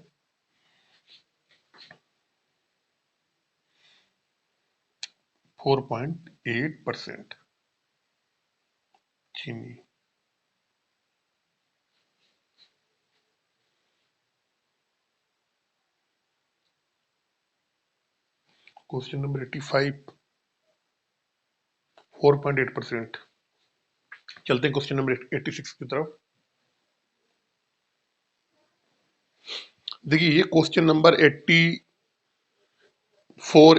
A: 4.8% चीनी। Question number 85, 4.8%। चलते हैं क्वेश्चन नंबर 86 की तरफ। देखिए ये क्वेश्चन नंबर 84,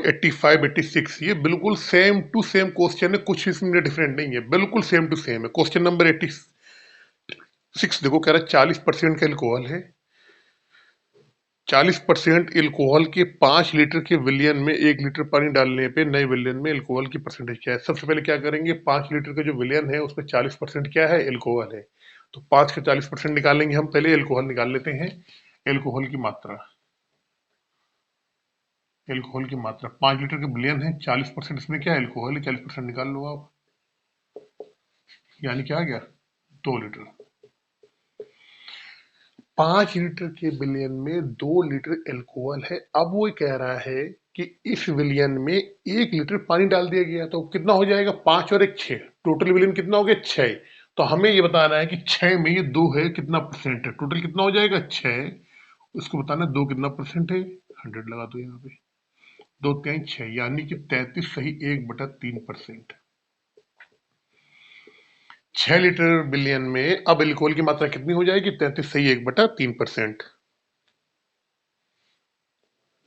A: 85, 86 ये बिल्कुल सेम टू सेम क्वेश्चन है, कुछ इसमें डिफरेंट नहीं है, बिल्कुल सेम टू सेम है। क्वेश्चन नंबर 86 देखो, कह रहा है 40% का एल्कोहल है। 40% एल्कोहल के 5 लीटर के विलियन में 1 लीटर पानी डालने पे नए विलियन में एल्कोहल की परसेंटेज क्या है। सबसे पहले क्या करेंगे, 5 लीटर का जो विलियन है उसमें 40% क्या है, एल्कोहल है। तो 5 का 40% निकालेंगे हम, पहले एल्कोहल निकाल लेते हैं। एल्कोहल की मात्रा, एल्कोहल की मात्रा 5 लीटर के विलियन है, 40% इसमें क्या है, एल्कोहल है। 40% निकाल लो आप, यानी क्या आ गया, 2 लीटर। 5 लीटर के विलियन में 2 लीटर एल्कोहल है। अब वो कह रहा है कि इस विलियन में 1 लीटर पानी डाल दिया गया, तो कितना हो जाएगा, 5 और 1 6, टोटल विलियन कितना हो गया, 6। तो हमें ये बताना है कि 6 में ये 2 है, कितना परसेंट है, टोटल कितना हो जाएगा, 6। उसको बताना है 2 कितना परसेंट है, 100 लगा दो यहाँ पे। 2 3 6, यानी कि 33 सही 1/3%। 6 लीटर बिलियन में अब एल्कोहल की मात्रा कितनी हो जाएगी, 33 सही 1/3%।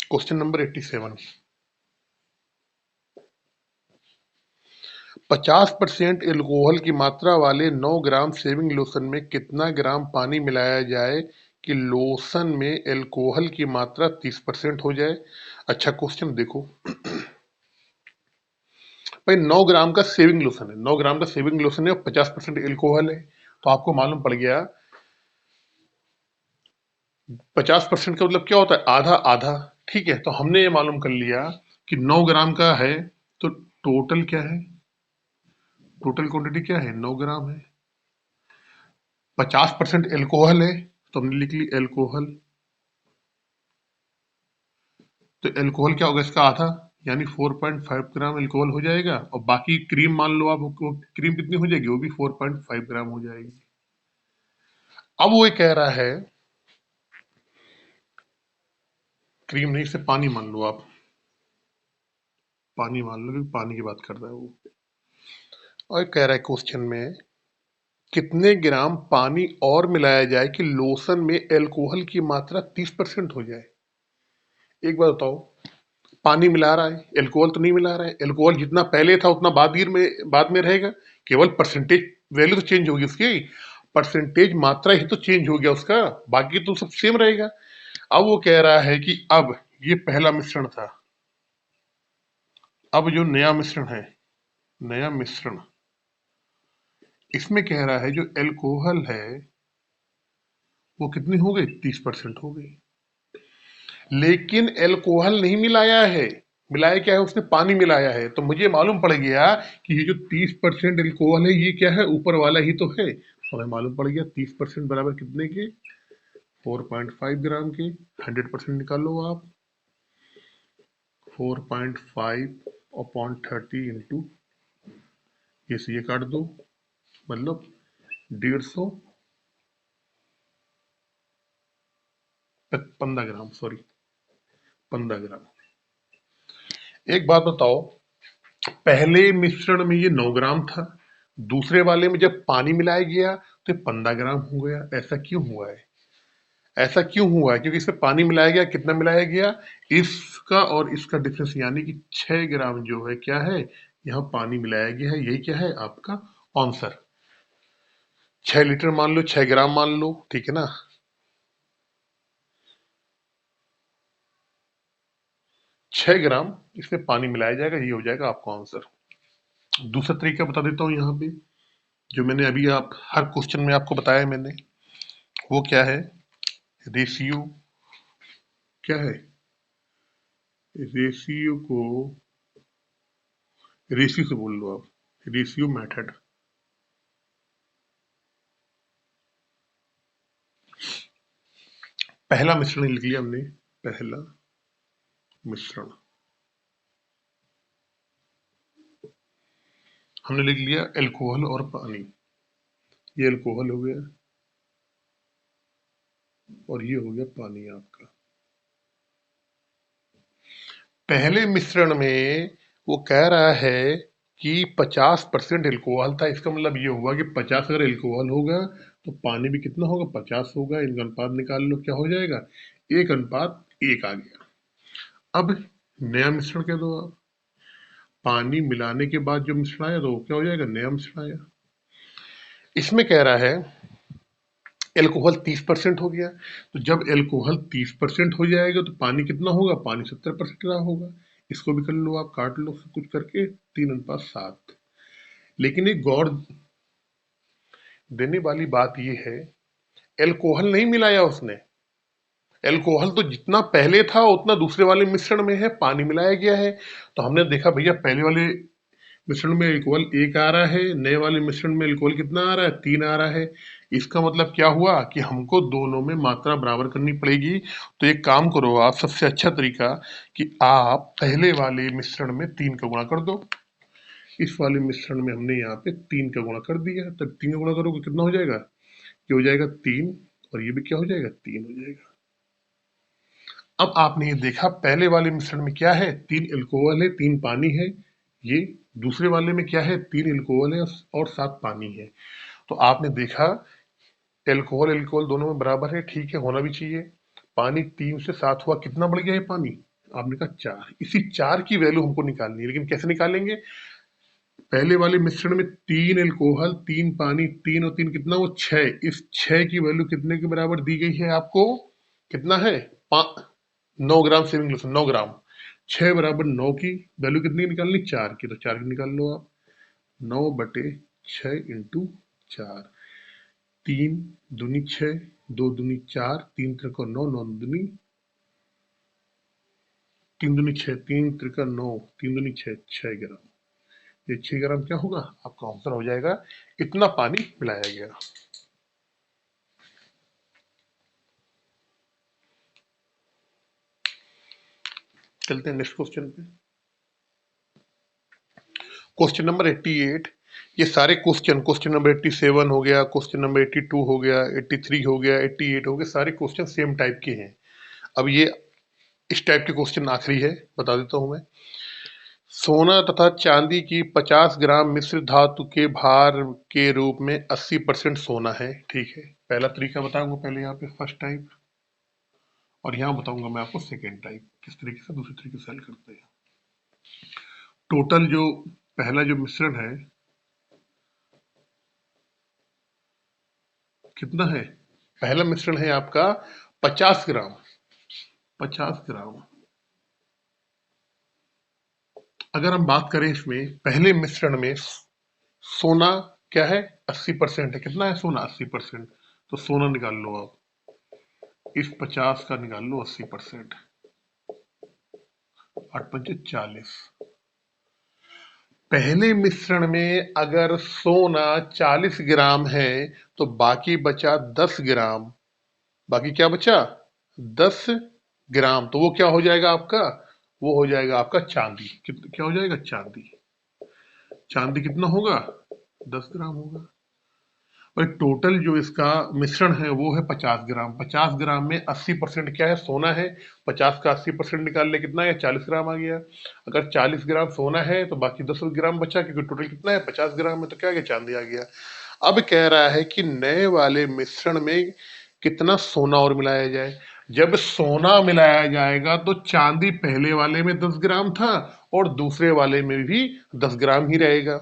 A: क्वेश्चन नंबर 87, 50% एल्कोहल की मात्रा वाले 9 ग्राम शेविंग लोशन में कितना ग्राम पानी मिलाया जाए कि लोशन में एल्कोहल की मात्रा 30% हो जाए। अच्छा क्वेश्चन देखो भाई, 9 ग्राम का शेविंग लोशन है, 9 ग्राम का शेविंग लोशन है और 50% एल्कोहल है, तो आपको मालूम पड़ गया 50% का मतलब क्या होता है, आधा आधा। ठीक है, तो हमने ये मालूम कर लिया कि 9 ग्राम का है, तो टोटल क्या है, टोटल क्वांटिटी क्या है, 9 ग्राम है। 50% एल्कोहल है, तो हमने लिख ली एल्कोहल। तो एल्कोहल क्या होगा, इसका आधा, यानी 4.5 ग्राम एल्कोहल हो जाएगा। और बाकी क्रीम मान लो आप, क्रीम कितनी हो जाएगी, वो भी 4.5 ग्राम हो जाएगी। अब वो ये कह रहा है, क्रीम नहीं, से पानी मान लो आप, पानी मान लो, क्योंकि पानी की बात कर रहा है वो। और कह रहा है क्वेश्चन में कितने ग्राम पानी और मिलाया जाए कि लोशन में एल्कोहल की मात्रा 30% हो जाए। एक बात बताओ, पानी मिला रहा है, एल्कोहल तो नहीं मिला रहा है। एल्कोहल जितना पहले था उतना बाद में रहेगा, केवल परसेंटेज वैल्यू तो चेंज होगी उसकी, परसेंटेज मात्रा ही तो चेंज हो गया उसका, बाकी तो सब सेम रहेगा। अब वो कह रहा है कि अब ये पहला मिश्रण था, अब जो नया मिश्रण है, नया मिश्रण, इसमें कह रहा है जो एल्कोहल है वो कितनी हो गई, 30% हो गई। लेकिन एल्कोहल नहीं मिलाया है, मिलाया क्या है उसने, पानी मिलाया है। तो मुझे मालूम पड़ गया कि ये जो 30% एल्कोहल है ये क्या है, ऊपर वाला ही तो है। तो हमें मालूम पड़ गया 30% बराबर कितने के, 4.5 ग्राम के। 100% निकालो आप, 4.5 अपॉन 30 इंटू, ये से ये काट दो, मतलब 150, 15 ग्राम, सॉरी 15 ग्राम। एक बात बताओ, पहले मिश्रण में ये 9 ग्राम था, दूसरे वाले में जब पानी मिलाया गया तो ये 15 ग्राम हो गया। ऐसा क्यों हुआ है, ऐसा क्यों हुआ है, क्योंकि इसमें पानी मिलाया गया, कितना मिलाया गया, इसका और इसका डिफरेंस, यानी कि 6 ग्राम जो है क्या है, यहाँ पानी मिलाया गया है। यही क्या है आपका आंसर। 6 लीटर मान लो, 6 ग्राम मान लो, ठीक है ना। 6 ग्राम इसमें पानी मिलाया जाएगा, ये हो जाएगा आपका आंसर। दूसरा तरीका बता देता हूँ यहाँ पे, जो मैंने अभी आप हर क्वेश्चन में आपको बताया मैंने, वो क्या है, रेशियो, क्या है, रेशियो को, रेशियो से बोल लो आप, रेशियो मेथड। पहला मिश्रण लिख लिया हमने, पहला मिश्रण हमने लिख लिया, एल्कोहल और पानी। ये एल्कोहल हो गया और ये हो गया पानी आपका। पहले मिश्रण में वो कह रहा है कि 50% एल्कोहल था। इसका मतलब ये हुआ कि 50 अगर एल्कोहल होगा तो पानी भी कितना होगा, 50 होगा। इनका अनुपात निकाल लो, क्या हो जाएगा, 1:1 आ गया। अब नया मिश्रण कह दो आप, पानी मिलाने के बाद जो मिश्रण आया तो वो क्या हो जाएगा, नया मिश्रण आया। इसमें कह रहा है एल्कोहल 30% हो गया। तो जब एल्कोहल 30% हो जाएगा तो पानी कितना होगा, पानी 70% रहा होगा। इसको भी कर लो आप, काट लो सब कुछ करके, 3:7। लेकिन एक गौर देने वाली बात यह है, एल्कोहल नहीं मिलाया उसने। एल्कोहल तो जितना पहले था उतना दूसरे वाले मिश्रण में है, पानी मिलाया गया है। तो हमने देखा भैया पहले वाले मिश्रण में अल्कोहल 1 आ रहा है, नए वाले मिश्रण में अल्कोहल कितना आ रहा है, 3 आ रहा है। इसका मतलब क्या हुआ कि हमको दोनों में मात्रा बराबर करनी पड़ेगी। तो एक काम करो आप, सबसे अच्छा तरीका कि आप पहले वाले मिश्रण में 3 का गुणा कर दो। इस वाले मिश्रण में हमने यहाँ पे 3 का गुणा कर दिया, तब 3 का गुणा करोगे कितना हो जाएगा, ये हो जाएगा 3, और ये भी क्या हो जाएगा, 3 हो जाएगा। अब आपने ये देखा पहले वाले मिश्रण में क्या है, 3 एल्कोहल है 3 पानी है। ये दूसरे वाले में क्या है, 3 एल्कोहल है और 7 पानी है। तो आपने देखा एल्कोहल एल्कोहल दोनों में बराबर है, ठीक है, होना भी चाहिए। पानी 3 से 7 हुआ, कितना बढ़ गया ये पानी, आपने कहा 4। इसी 4 की वैल्यू हमको निकालनी है, लेकिन कैसे निकालेंगे, पहले वाले मिश्रण में 3 एल्कोहल 3 पानी, 3 और 3 कितना, वो 6। इस 6 की वैल्यू कितने के बराबर दी गई है आपको, कितना है, 9 ग्राम सेविंग लोशन, 9 ग्राम। 6 बराबर 9 की वैल्यू कितनी निकालनी, 4 की। तो 4 की निकाल लो आप, 9/6 इंटू 4। 3 दूनी 6, 2 दूनी 4, 3 त्रिको 9, 9 दूनी 3 दूनी 6, 3 त्रिका 9, 3 दूनी 6, 6 ग्राम। ये 6 ग्राम क्या होगा, आपका आंसर हो जाएगा। इतना पानी मिलाया गया। चलते हैं नेक्स्ट क्वेश्चन पे। Question number 88। ये सारे क्वेश्चन नंबर 87 हो गया, क्वेश्चन नंबर 82 हो गया, 83 हो गया, 88 हो गया, सारे क्वेश्चन सेम टाइप के हैं। अब ये इस टाइप के क्वेश्चन आखिरी है, बता देता हूं मैं। सोना तथा चांदी की 50 ग्राम मिश्र धातु के भार के रूप में 80% सोना है, ठीक है। पहला तरीका बताऊंगा पहले यहाँ पे, फर्स्ट टाइप, और यहाँ बताऊंगा मैं आपको सेकेंड टाइप, किस तरीके से दूसरे तरीके से हल करते हैं। टोटल जो पहला जो मिश्रण है कितना है, पहला मिश्रण है आपका 50 ग्राम, 50 ग्राम। अगर हम बात करें इसमें पहले मिश्रण में सोना क्या है, 80% है। कितना है सोना, 80%। तो सोना निकाल लो आप, इस 50 का निकाल लो 80%, 8×5 = 40। पहले मिश्रण में अगर सोना 40 ग्राम है तो बाकी बचा 10 ग्राम। बाकी क्या बचा, 10 ग्राम। तो वो क्या हो जाएगा आपका, वो हो जाएगा आपका चांदी। क्या हो जाएगा, चांदी। चांदी कितना होगा, 10 ग्राम होगा। और टोटल जो इसका मिश्रण है वो है 50 ग्राम। 50 ग्राम में 80% क्या है, सोना है। 50 का 80% निकाल ले, कितना है, 40 ग्राम आ गया। अगर 40 ग्राम सोना है तो बाकी 10 ग्राम बचा, क्योंकि टोटल कितना है, 50 ग्राम में, तो क्या आ गया, चांदी आ गया। अब कह रहा है कि नए वाले मिश्रण में कितना सोना और मिलाया जाए। जब सोना मिलाया जाएगा तो चांदी पहले वाले में 10 ग्राम था और दूसरे वाले में भी 10 ग्राम ही रहेगा,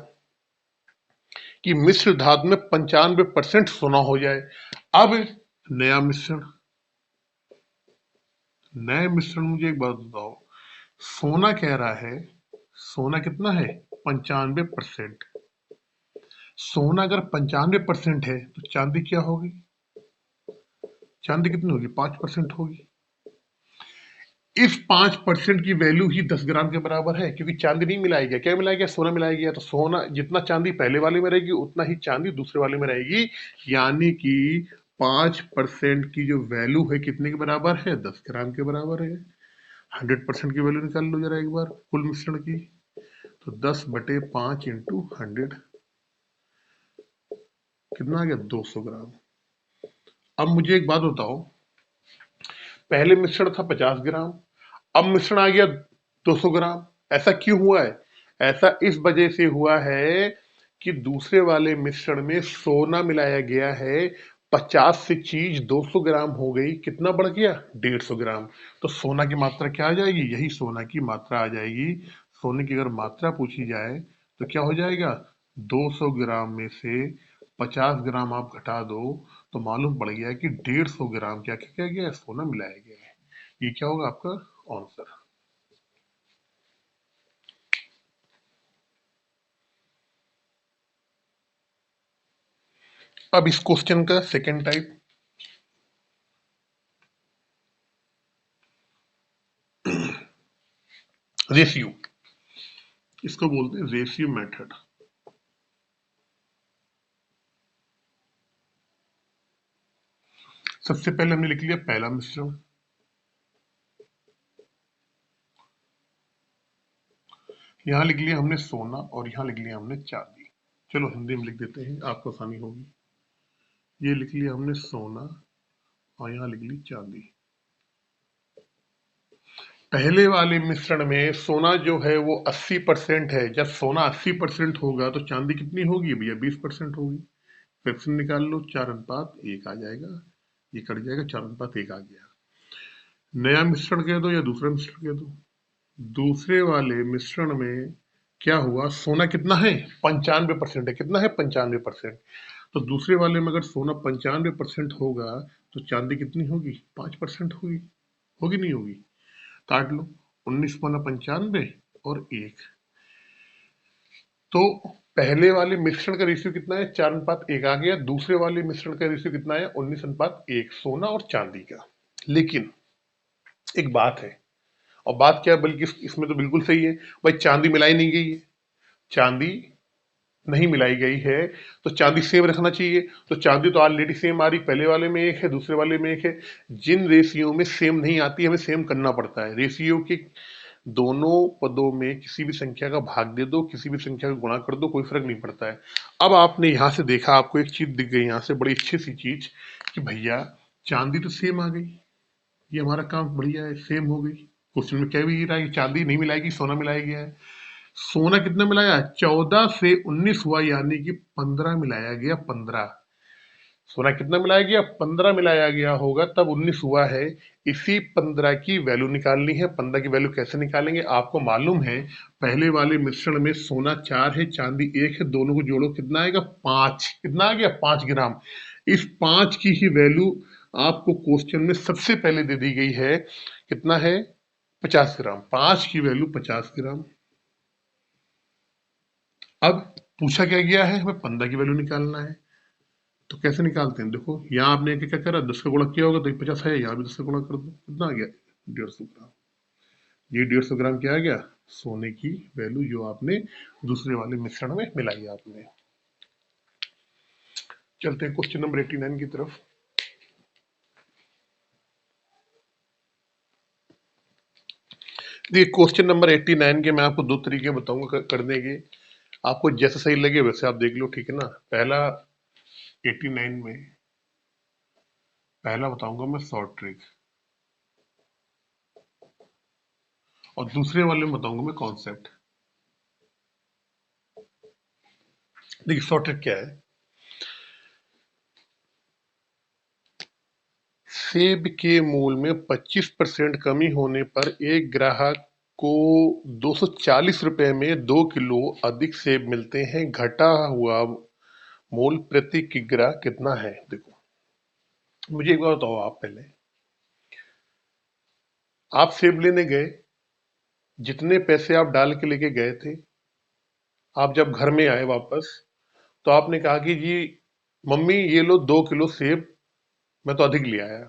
A: कि मिश्र धातु में 95% सोना हो जाए। अब नया मिश्रण, नए मिश्रण, मुझे एक बात बताओ, सोना कह रहा है, सोना कितना है, 95%। सोना अगर 95% है तो चांदी क्या होगी, चांदी कितनी होगी, 5% होगी। इस 5% की वैल्यू ही 10 ग्राम के बराबर है, क्योंकि चांदी नहीं मिलाया गया। क्या मिलाया गया, सोना मिलाया गया। तो सोना जितना चांदी पहले वाले में रहेगी उतना ही चांदी दूसरे वाले में रहेगी, यानी कि 5% की जो वैल्यू है कितने के बराबर है, 10 ग्राम के बराबर है। 100% की वैल्यू निकाल लो जरा एक बार कुल मिश्रण की। तो 10/5 इंटू 100 कितना आ गया, 200 ग्राम। अब मुझे एक बात बताओ, पहले मिश्रण था 50 ग्राम, अब मिश्रण आ गया 200 ग्राम। ऐसा क्यों हुआ है? ऐसा इस वजह से हुआ है कि दूसरे वाले मिश्रण में सोना मिलाया गया है। 50 से चीज 200 ग्राम हो गई, कितना बढ़ गया? 150 ग्राम। तो सोना की मात्रा क्या आ जाएगी? यही सोना की मात्रा आ जाएगी। सोने की अगर मात्रा पूछी जाए तो क्या हो जाएगा? 200 ग्राम में से 50 ग्राम आप घटा दो तो मालूम पड़ गया कि 150 ग्राम क्या किया गया है? सोना मिलाया गया है। ये क्या होगा आपका आंसर। अब इस क्वेश्चन का सेकंड टाइप, रेशियो, इसको बोलते हैं रेशियो मेथड। सबसे पहले हमने लिख लिया पहला मिश्रण, यहां लिख लिया हमने सोना और यहां लिख लिया हमने चांदी। चलो हिंदी में लिख देते हैं, आपको आसानी होगी। ये लिख लिया हमने सोना और यहां लिख ली चांदी। पहले वाले मिश्रण में सोना जो है वो 80% है। जब सोना 80% होगा तो चांदी कितनी होगी भैया? 20% होगी। फ्रैक्शन निकाल लो, 4:1 आ जाएगा। ये कट जाएगा, 4:1 आ गया। नया मिश्रण कह दो या दूसरा मिश्रण कह दो। दूसरे वाले मिश्रण में क्या हुआ? सोना कितना है? 95% है। कितना है? 95%। तो दूसरे वाले में अगर सोना 95% होगा तो चांदी कितनी होगी? 5% होगी। होगी नहीं होगी? काट लो, 19 × 95 और 1। तो पहले वाले मिश्रण का रेशियो कितना है? 4:1 आ गया। दूसरे वाले मिश्रण का रेशियो कितना है? 19:1, सोना और चांदी का। लेकिन एक बात है, और बात क्या है, बल्कि इसमें तो बिल्कुल सही है भाई, चांदी मिलाई नहीं गई है। चांदी नहीं मिलाई गई है तो चांदी सेम रखना चाहिए। तो चांदी तो ऑलरेडी सेम आ रही, पहले वाले में एक है, दूसरे वाले में एक है। जिन रेशियो में सेम नहीं आती हमें सेम करना पड़ता है। रेशियो के दोनों पदों में किसी भी संख्या का भाग दे दो, किसी भी संख्या का गुणा कर दो, कोई फर्क नहीं पड़ता है। अब आपने यहां से देखा, आपको एक चीज दिख गई यहां से, बड़ी अच्छी सी चीज, कि भैया चांदी तो सेम आ गई। ये हमारा काम बढ़िया है, सेम हो गई। क्वेश्चन में क्या भी रहा है कि चांदी नहीं मिलाएगी, सोना मिलाया गया है। सोना कितना मिलाया? 14 से 19 हुआ, यानी कि 15 मिलाया गया। 15 सोना कितना मिलाया गया? 15 मिलाया गया होगा, तब 19 हुआ है। इसी 15 की वैल्यू निकालनी है। 15 की वैल्यू कैसे निकालेंगे? आपको मालूम है पहले वाले मिश्रण में सोना 4 है, चांदी 1 है, दोनों को जोड़ो कितना आएगा? 5। कितना आ गया? 5 ग्राम। इस 5 की ही वैल्यू आपको क्वेश्चन में सबसे पहले दे दी गई है। कितना है? 50 ग्राम। 5 की वैल्यू 50 ग्राम। अब पूछा क्या गया है? हमें 15 की वैल्यू निकालना है। तो कैसे निकालते हैं? देखो यहाँ आपने क्या करा, 10 का गुणा किया होगा तो 50 है, यहाँ भी 10 का गुणा कर दो, कितना आ गया? 150 ग्राम। ये 150 ग्राम क्या आ गया? सोने की वैल्यू, जो आपने दूसरे वाले मिश्रण में मिलाई आपने। चलते हैं क्वेश्चन नंबर 89 की तरफ। देखिए क्वेश्चन नंबर 89 के मैं आपको दो तरीके बताऊंगा करने के। आपको जैसे सही लगे वैसे आप देख लो, ठीक है ना। पहला 89 में पहला बताऊंगा मैं शॉर्ट ट्रिक, और दूसरे वाले में बताऊंगा मैं कॉन्सेप्ट। देखिए शॉर्ट ट्रिक क्या है। सेब के मूल्य में 25% कमी होने पर एक ग्राहक को 240 रुपए में 2 किलो अधिक सेब मिलते हैं। घटा हुआ मूल्य प्रति किग्रा कितना है? देखो मुझे एक बार बताओ, आप पहले आप सेब लेने गए, जितने पैसे आप डाल के लेके गए थे, आप जब घर में आए वापस तो आपने कहा कि जी मम्मी ये लो 2 किलो सेब, मैं तो अधिक ले आया।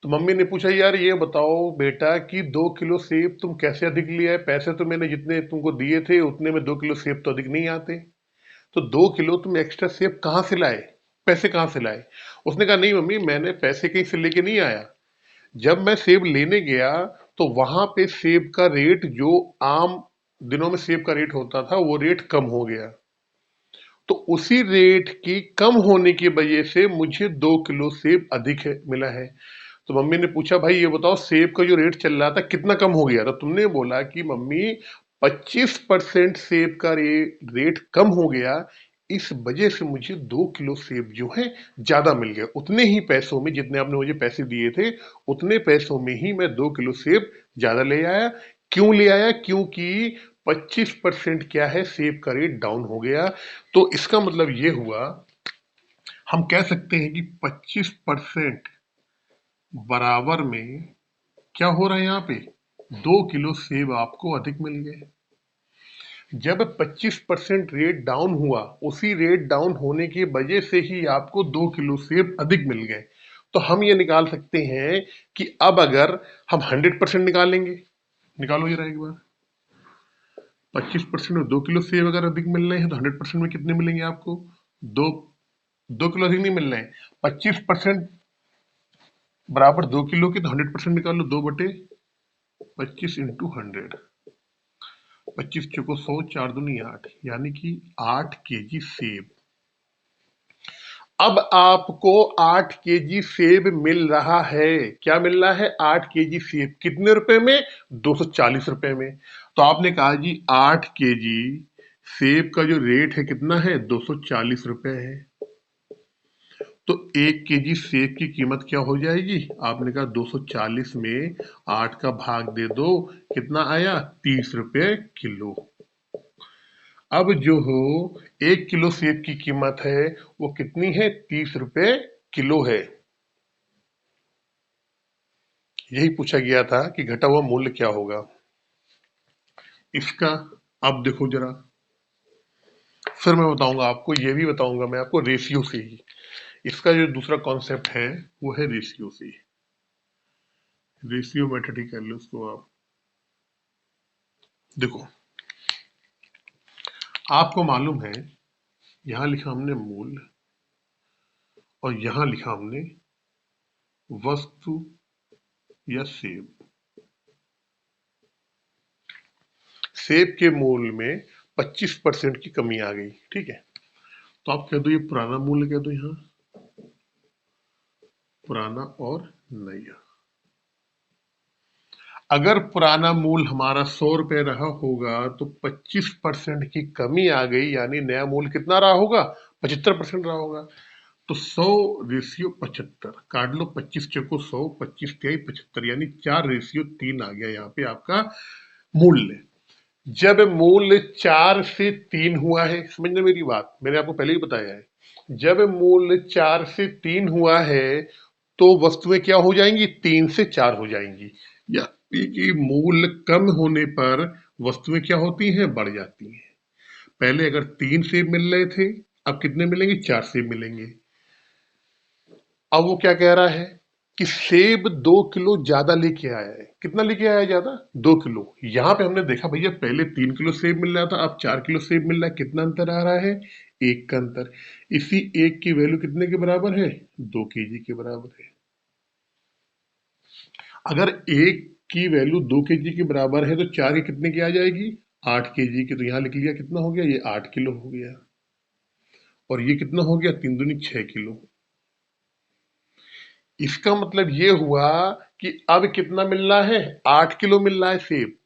A: तो मम्मी ने पूछा यार ये बताओ बेटा कि 2 किलो सेब तुम कैसे अधिक लिया है? पैसे तो मैंने जितने तुमको दिए थे उतने में 2 किलो सेब तो अधिक नहीं आते। तो 2 किलो तुम एक्स्ट्रा सेब कहाँ से लाए? पैसे कहाँ से लाए? उसने कहा नहीं मम्मी मैंने पैसे कहीं से लेके नहीं आया। जब मैं सेब लेने गया तो वहां पे सेब का रेट, जो आम दिनों में सेब का रेट होता था, वो रेट कम हो गया। तो उसी रेट की कम होने की वजह से मुझे 2 किलो सेब अधिक मिला है। तो मम्मी ने पूछा भाई ये बताओ सेब का जो रेट चल रहा था कितना कम हो गया? तो तुमने बोला कि मम्मी 25% सेब का रेट कम हो गया, इस वजह से मुझे 2 किलो सेब जो है ज्यादा मिल गया। उतने ही पैसों में जितने आपने मुझे पैसे दिए थे, उतने पैसों में ही मैं 2 किलो सेब ज्यादा ले आया। क्यों ले आया? क्योंकि 25% क्या है, सेब का रेट डाउन हो गया। तो इसका मतलब ये हुआ, हम कह सकते हैं कि 25% बराबर में क्या हो रहा है यहाँ पे, 2 किलो सेब आपको अधिक मिल गए। जब 25% रेट डाउन हुआ, उसी रेट डाउन होने की वजह से ही आपको 2 किलो सेब अधिक मिल गए। तो हम ये निकाल सकते हैं कि अब अगर हम 100% निकालेंगे, निकालो जरा एक बार, 25% में 2 किलो सेब अगर अधिक मिल रहे हैं तो 100% में कितने मिलेंगे आपको? दो 2 किलो अधिक नहीं मिल रहे हैं। 25% बराबर 2 किलो की, तो 100% निकाल लो, 2/25 इंटू 100, 25 चौको 100, 4 दूनी 8, यानी कि 8 केजी सेब। अब आपको 8 केजी सेब मिल रहा है। क्या मिल रहा है? 8 केजी सेब। कितने रुपए में? 240 रुपए में। तो आपने कहा जी 8 केजी सेब का जो रेट है कितना है? 240 रुपए है। तो 1 केजी सेब की कीमत क्या हो जाएगी? आपने कहा 240 में 8 का भाग दे दो, कितना आया? 30 रुपए किलो। अब जो हो 1 किलो सेब की कीमत है वो कितनी है? 30 रुपए किलो है। यही पूछा गया था कि घटा हुआ मूल्य क्या होगा इसका। अब देखो जरा, फिर मैं बताऊंगा आपको, ये भी बताऊंगा मैं आपको रेशियो से ही। इसका जो दूसरा कॉन्सेप्ट है वो है रेशियो से। रेशियो मेथड ही कह लो उसको आप। देखो, आपको मालूम है, यहां लिखा हमने मूल्य और यहां लिखा हमने वस्तु या सेब। सेब के मूल्य में 25% की कमी आ गई, ठीक है। तो आप कह दो ये पुराना मूल्य कह दो, यहां पुराना और नया। अगर पुराना मूल्य हमारा 100 रुपए रहा होगा तो 25% की कमी आ गई, यानी नया मूल्य कितना रहा होगा? 75% रहा होगा। तो 100/75 काट लो, 25 चौको 100, 25×3 = 75, यानी 4/3 आ गया यहाँ पे आपका मूल्य। जब मूल्य 4 से 3 हुआ है, समझना मेरी बात, मैंने आपको पहले ही बताया है, जब मूल्य 4 से 3 हुआ है तो वस्तुएं क्या हो जाएंगी? 3 से 4 हो जाएंगी। यानी कि मूल्य कम होने पर वस्तुएं क्या होती हैं? बढ़ जाती हैं। पहले अगर 3 सेब मिल रहे थे, अब कितने मिलेंगे? 4 सेब मिलेंगे। अब वो क्या कह रहा है कि सेब 2 किलो ज्यादा लेके आया है। कितना लेके आया है ज्यादा? 2 किलो। यहां पे हमने देखा भैया पहले 3 किलो सेब मिल रहा था, अब 4 किलो सेब मिल रहा है। कितना अंतर आ रहा है? 1 का अंतर। इसी 1 की वैल्यू कितने के बराबर है? 2 केजी के बराबर है। अगर 1 की वैल्यू 2 केजी के बराबर है तो 4 की कितने की आ जाएगी? 8 केजी की। तो यहां लिख लिया, कितना हो गया? ये 8 किलो हो गया। और ये कितना हो गया? 3 दूनी 6 किलो। इसका मतलब ये हुआ कि अब कितना मिल रहा है? 8 किलो मिल रहा है सेब।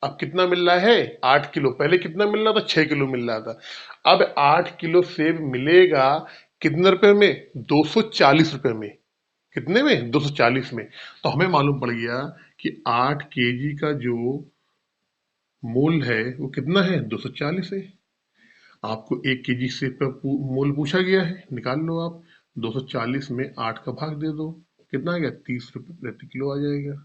A: अब कितना मिल रहा है? 8 किलो। पहले कितना मिल रहा था? 6 किलो मिल रहा था। अब 8 किलो सेब मिलेगा कितने रुपए में? 240 रुपए में। कितने में? 240 में। तो हमें मालूम पड़ गया कि 8 केजी का जो मूल्य है वो कितना है? 240 है। आपको 1 केजी सेब का मूल्य पूछा गया है, निकाल लो आप। 240 में 8 का भाग दे दो, कितना आ गया? 30 रुपए प्रति किलो आ जाएगा।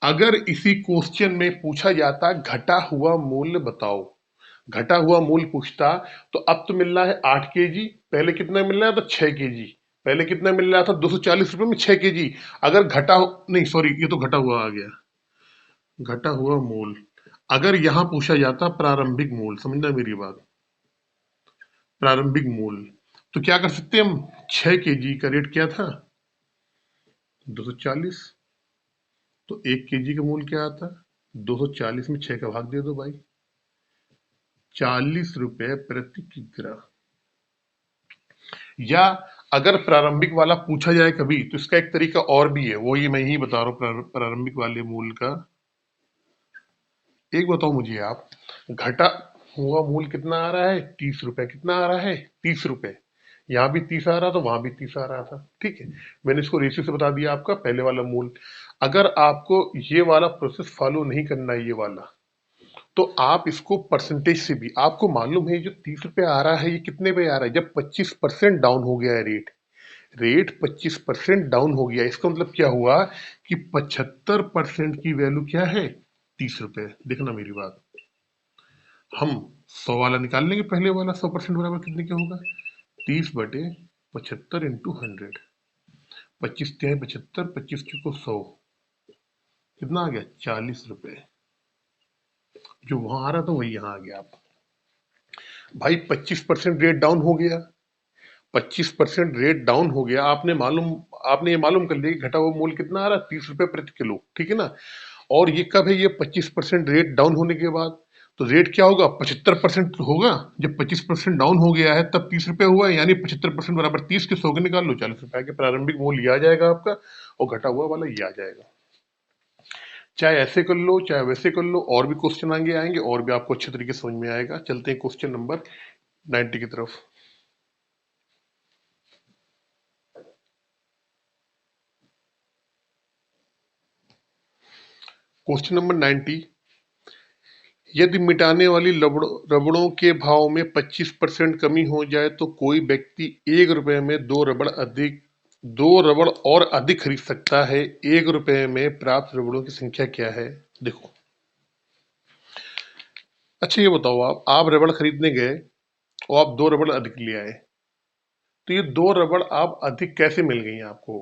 A: अगर इसी क्वेश्चन में पूछा जाता घटा हुआ मूल्य बताओ, घटा हुआ मूल्य पूछता, तो अब तो मिल रहा है 8 केजी, पहले कितना मिल रहा था? 6 केजी। पहले कितना मिल रहा था? 240 रुपए में 6 केजी। अगर नहीं सॉरी, ये तो घटा हुआ आ गया। घटा हुआ मूल्य अगर यहां पूछा जाता प्रारंभिक मूल्य, समझना मेरी बात, प्रारंभिक मूल्य, तो क्या कर सकते हैं हम? 6 केजी का रेट क्या था? 240। तो 1 केजी का मूल्य क्या आता? 240 में 6 का भाग दे दो भाई, 40 रुपए प्रति किग्रा। या अगर प्रारंभिक वाला पूछा जाए कभी तो इसका एक तरीका और भी है, वो ये मैं ही बता रहा हूँ। प्रारंभिक वाले मूल का एक बताओ मुझे आप, घटा हुआ मूल कितना आ रहा है? 30 रुपए। कितना आ रहा है? 30 रुपए। यहाँ भी 30 आ रहा था, वहां भी 30 आ रहा था, ठीक है। मैंने इसको रेशियो से बता दिया आपका पहले वाला मूल। अगर आपको ये वाला प्रोसेस फॉलो नहीं करना है, ये वाला, तो आप इसको परसेंटेज से भी, आपको मालूम है जो 30 रुपए आ रहा है ये कितने पे आ रहा है? जब 25% डाउन हो गया है रेट, 25% डाउन हो गया, इसका मतलब क्या हुआ कि 75% की वैल्यू क्या है? 30 रुपए। देखना मेरी बात, हम 100 वाला निकाल लेंगे, पहले वाला 100% बराबर कितने क्या होगा? 30/75 × 100। 25×3 = 75, 25×4 = 100, कितना आ गया? 40 रुपए। जो वहां आ रहा था वही यहाँ आ गया। आप भाई 25% रेट डाउन हो गया, 25% रेट डाउन हो गया, आपने ये मालूम कर लिया कि घटा हुआ मूल्य कितना आ रहा है? 30 रुपए प्रति किलो, ठीक है ना। और ये कब है? ये 25% रेट डाउन होने के बाद। तो रेट क्या होगा? 75% होगा। जब 25% डाउन हो गया है तब 30 रुपए हुआ है, यानी 75% बराबर 30 के 100 के निकाल लो, 40 रुपए के प्रारंभिक मूल्य ये आ जाएगा आपका, और घटा हुआ वाला ये आ जाएगा। चाहे ऐसे कर लो चाहे वैसे कर लो, और भी क्वेश्चन आगे आएंगे और भी आपको अच्छे तरीके से समझ में आएगा। चलते हैं क्वेश्चन नंबर 90 की तरफ। क्वेश्चन नंबर 90, यदि मिटाने वाली रबड़ों के भाव में 25% कमी हो जाए तो कोई व्यक्ति 1 रुपए में 2 रबड़ और अधिक खरीद सकता है। 1 रुपए में प्राप्त रबड़ों की संख्या क्या है? देखो, अच्छा ये बताओ, आप रबड़ खरीदने गए और आप 2 रबड़ अधिक ले आए, तो ये 2 रबड़ आप अधिक कैसे मिल गई आपको?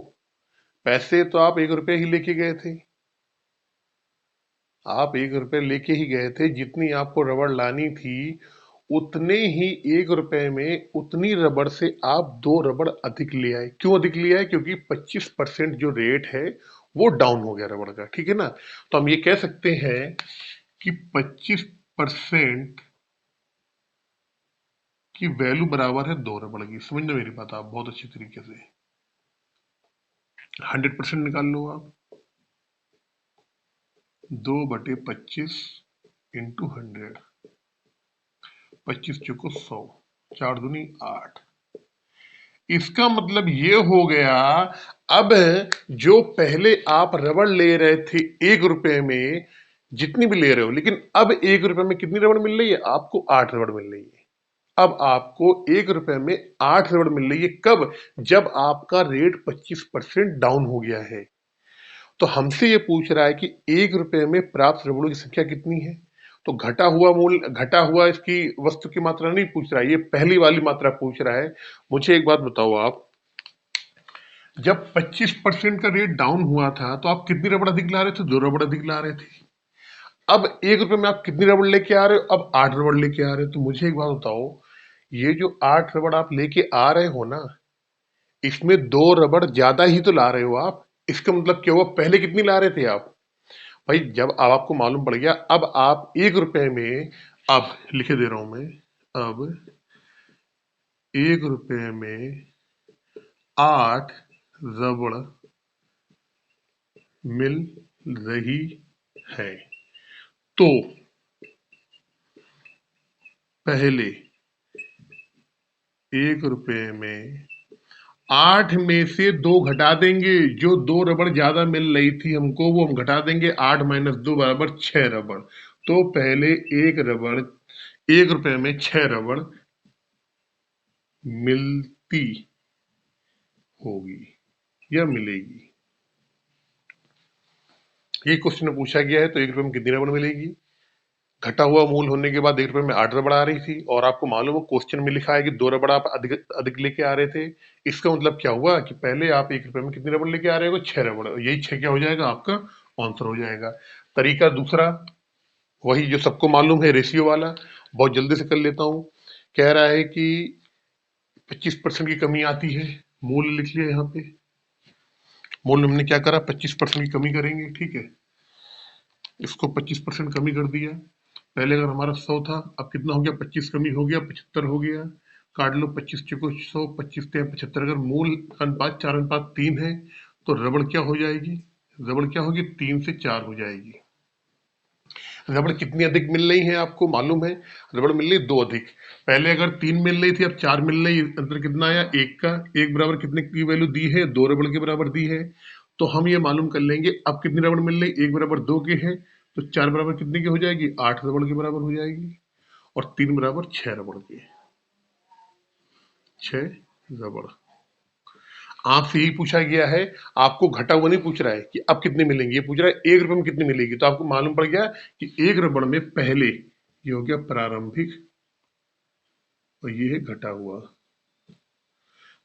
A: पैसे तो आप 1 रुपए ही लेके गए थे, आप 1 रुपए लेके ही गए थे, जितनी आपको रबड़ लानी थी उतने ही 1 रुपए में उतनी रबड़ से आप 2 रबड़ अधिक ले आए। क्यों अधिक ले आए? क्योंकि 25% जो रेट है वो डाउन हो गया रबड़ का, ठीक है ना। तो हम ये कह सकते हैं कि 25% की वैल्यू बराबर है 2 रबड़ की। समझना मेरी बात आप बहुत अच्छी तरीके से। 100% निकाल लो आप, 2/25 × 100, 25×100, 4×2 = 8। इसका मतलब ये हो गया, अब जो पहले आप रबड़ ले रहे थे 1 रुपए में, जितनी भी ले रहे हो, लेकिन अब 1 रुपए में कितनी रबड़ मिल रही है आपको? 8 रबड़ मिल रही है। अब आपको 1 रुपए में 8 रबड़ मिल रही है। कब? जब आपका रेट 25% डाउन हो गया है। तो हमसे ये पूछ रहा है कि 1 रुपए में प्राप्त रबड़ों की संख्या कितनी है। तो घटा हुआ इसकी वस्तु की मात्रा नहीं पूछ रहा है, ये पहली वाली मात्रा पूछ रहा है। मुझे एक बात बताओ आप, जब 25% का रेट डाउन हुआ था तो आप कितनी रबड़ अधिक ला रहे थे? 2 रबड़ अधिक ला रहे थे। अब 1 रुपए में आप कितनी रबड़ लेके आ रहे हो? अब 8 रबड़ लेके आ रहे हो। तो मुझे एक बात बताओ, ये जो 8 रबड़ आप लेके आ रहे हो ना, इसमें 2 रबड़ ज्यादा ही तो ला रहे हो आप। इसका मतलब क्या हुआ? पहले कितनी ला रहे थे आप? भाई जब अब आपको मालूम पड़ गया, अब आप 1 रुपए में, अब लिखे दे रहा हूं मैं, अब 1 रुपए में 8 रबड़ मिल रही है, तो पहले 1 रुपए में 8 में से 2 घटा देंगे। जो 2 रबड़ ज्यादा मिल रही थी हमको वो हम घटा देंगे। 8 - 2 = 6 रबड़। तो पहले 1 रुपए में 6 रबड़ मिलती होगी या मिलेगी। ये क्वेश्चन में पूछा गया है, तो 1 रुपए में कितनी रबड़ मिलेगी? घटा हुआ मूल होने के बाद 1 रुपए में 8 रबड़ आ रही थी, और आपको मालूम है क्वेश्चन में लिखा है कि 2 रबड़ आप अधिक अधिक लेके आ रहे थे। इसका मतलब क्या हुआ कि पहले आप 1 रुपए में कितनी रबड़ लेके आ रहे हो? 6 रबड़। यही 6 क्या हो जाएगा? आपका आंसर हो जाएगा। तरीका दूसरा, वही जो सबको मालूम है, रेशियो वाला, बहुत जल्दी से कर लेता हूं। कह रहा है कि 25% की कमी आती है, मूल्य लिख लिया यहाँ पे। मूल्य हमने क्या करा? 25% की कमी करेंगे, ठीक है। इसको 25% कमी कर दिया। पहले अगर हमारा 100 था, अब कितना हो गया? 25 कमी हो गया, 75 हो गया। काट लो, 25 चौको 100, 25 तिया 75। अगर मूल का अनुपात 4:3 है तो रबड़ क्या हो जाएगी? रबड़ क्या होगी? 3 से 4 हो जाएगी। रबड़ कितनी अधिक मिल रही है आपको मालूम है? रबड़ मिल रही 2 अधिक। पहले अगर 3 मिल रही थी, अब 4 मिल रही, अंतर कितना आया? 1 का। 1 बराबर कितने की वैल्यू दी है? 2 रबड़ के बराबर दी है। तो हम ये मालूम कर लेंगे अब कितनी रबड़ मिल रही? 1 बराबर 2 के है, तो 4 बराबर कितने की हो जाएगी? 8 रबड़ के बराबर हो जाएगी। और 3 बराबर 6 रबड़ के। 6 रबड़। आपसे यही पूछा गया है, आपको घटा हुआ नहीं पूछ रहा है कि अब कितने मिलेंगे, ये पूछ रहा है 1 रुपए में कितनी मिलेगी। तो आपको मालूम पड़ गया कि 1 रबड़ में पहले ये हो गया प्रारंभिक और ये है घटा हुआ।